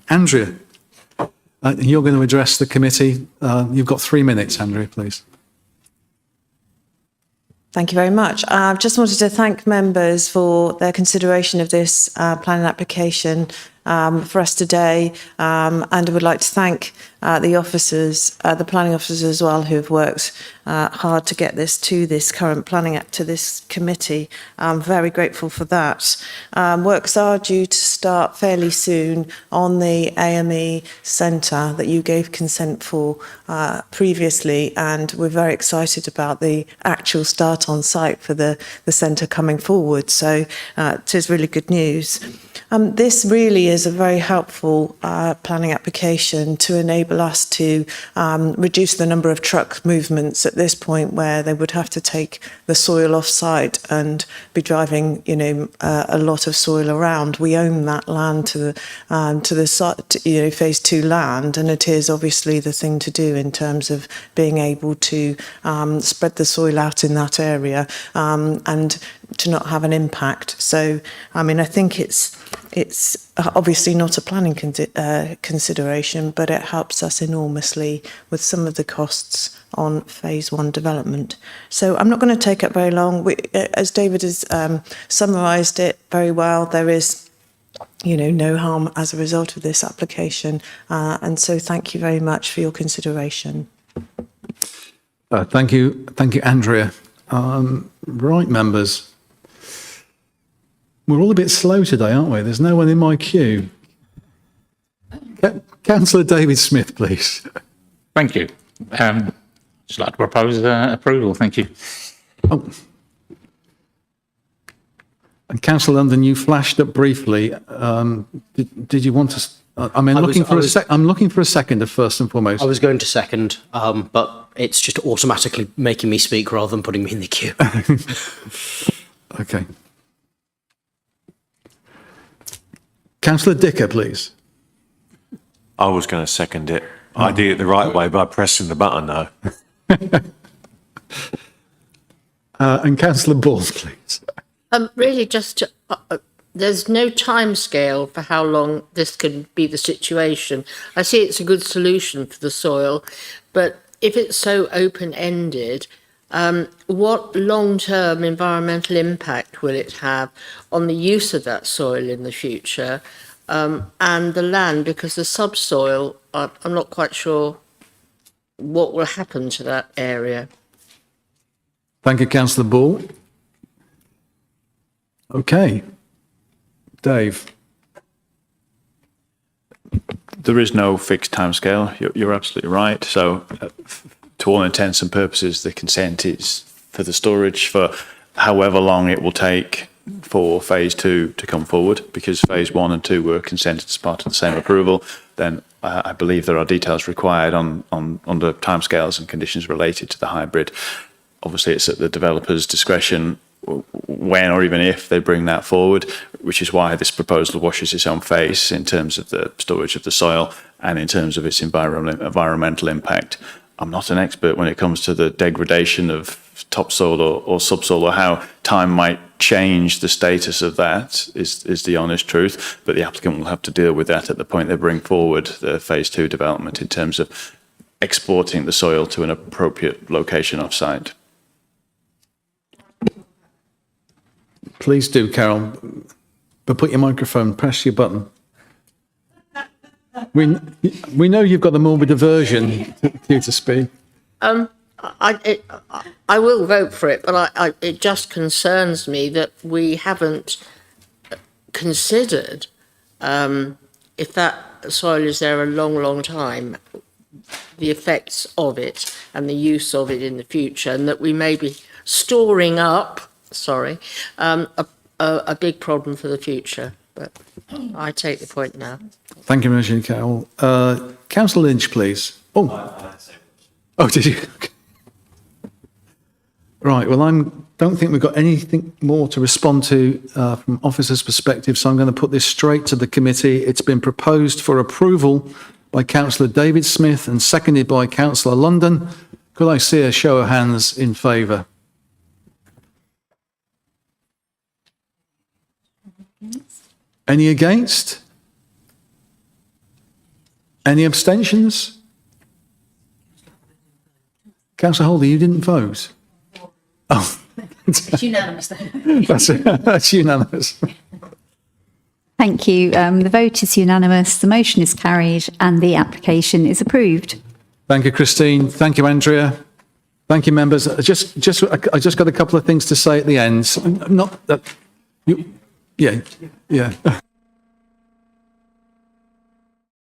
Andrea. You're going to address the committee. You've got 3 minutes, Andrea, please. Thank you very much. I just wanted to thank members for their consideration of this planning application for us today, and I would like to thank the officers, the planning officers as well, who have worked hard to get this to this current planning act to this committee. I'm very grateful for that. Works are due to start fairly soon on the AME centre that you gave consent for previously, and we're very excited about the actual start on site for the centre coming forward. So it is really good news. This really is a very helpful planning application to enable us to reduce the number of truck movements at this point, where they would have to take the soil off site and be driving, a lot of soil around. We own that land to the site, phase 2 land, and it is obviously the thing to do in terms of being able to spread the soil out in that area and to not have an impact. So, I think it's obviously not a planning consideration, but it helps us enormously with some of the costs on phase 1 development. So I'm not going to take up very long. As David has summarised it very well, there is no harm as a result of this application. And so thank you very much for your consideration. Thank you, Andrea. Right, members. We're all a bit slow today, aren't we? There's no one in my queue. Councillor David Smith, please. Thank you. Just like to propose approval. Thank you. Oh. And Councillor London, you flashed up briefly. Did you want to? I'm looking for a seconder first and foremost. I was going to second, but it's just automatically making me speak rather than putting me in the queue. Okay. Councillor Dicker, please. I was going to second it. I did it the right way by pressing the button, though. And Councillor Ball, please. Really, just there's no time scale for how long this can be the situation. I see it's a good solution for the soil, but if it's so open-ended, what long-term environmental impact will it have on the use of that soil in the future and the land? Because the subsoil, I'm not quite sure what will happen to that area. Thank you, Councillor Ball. Okay. Dave. There is no fixed timescale. You're absolutely right. So, to all intents and purposes, the consent is for the storage for however long it will take for phase 2 to come forward, because phase 1 and 2 were consented as part of the same approval. then I believe there are details required on under timescales and conditions related to the hybrid. Obviously, it's at the developer's discretion when or even if they bring that forward, which is why this proposal washes its own face in terms of the storage of the soil and in terms of its environmental impact. I'm not an expert when it comes to the degradation of topsoil or subsoil, or how time might change the status of that, is the honest truth. But the applicant will have to deal with that at the point they bring forward the phase 2 development in terms of exporting the soil to an appropriate location off-site. Please do, Carol. But put your microphone, press your button. We know you've got the morbid aversion to speak. I will vote for it, but it just concerns me that we haven't considered, if that soil is there a long, long time, the effects of it and the use of it in the future, and that we may be storing up, a big problem for the future. But I take the point now. Thank you, Mr. Carroll. Councillor Lynch, please. Oh, did you? Right, well, I don't think we've got anything more to respond to from officers' perspective, so I'm going to put this straight to the committee. It's been proposed for approval by Councillor David Smith and seconded by Councillor London. Could I see a show of hands in favour? Any against? Any abstentions? Councillor Holder, you didn't vote? Oh. It's unanimous then. That's unanimous. Thank you. The vote is unanimous, the motion is carried and the application is approved. Thank you, Christine. Thank you, Andrea. Thank you, members. I just got a couple of things to say at the end. Not that you, yeah.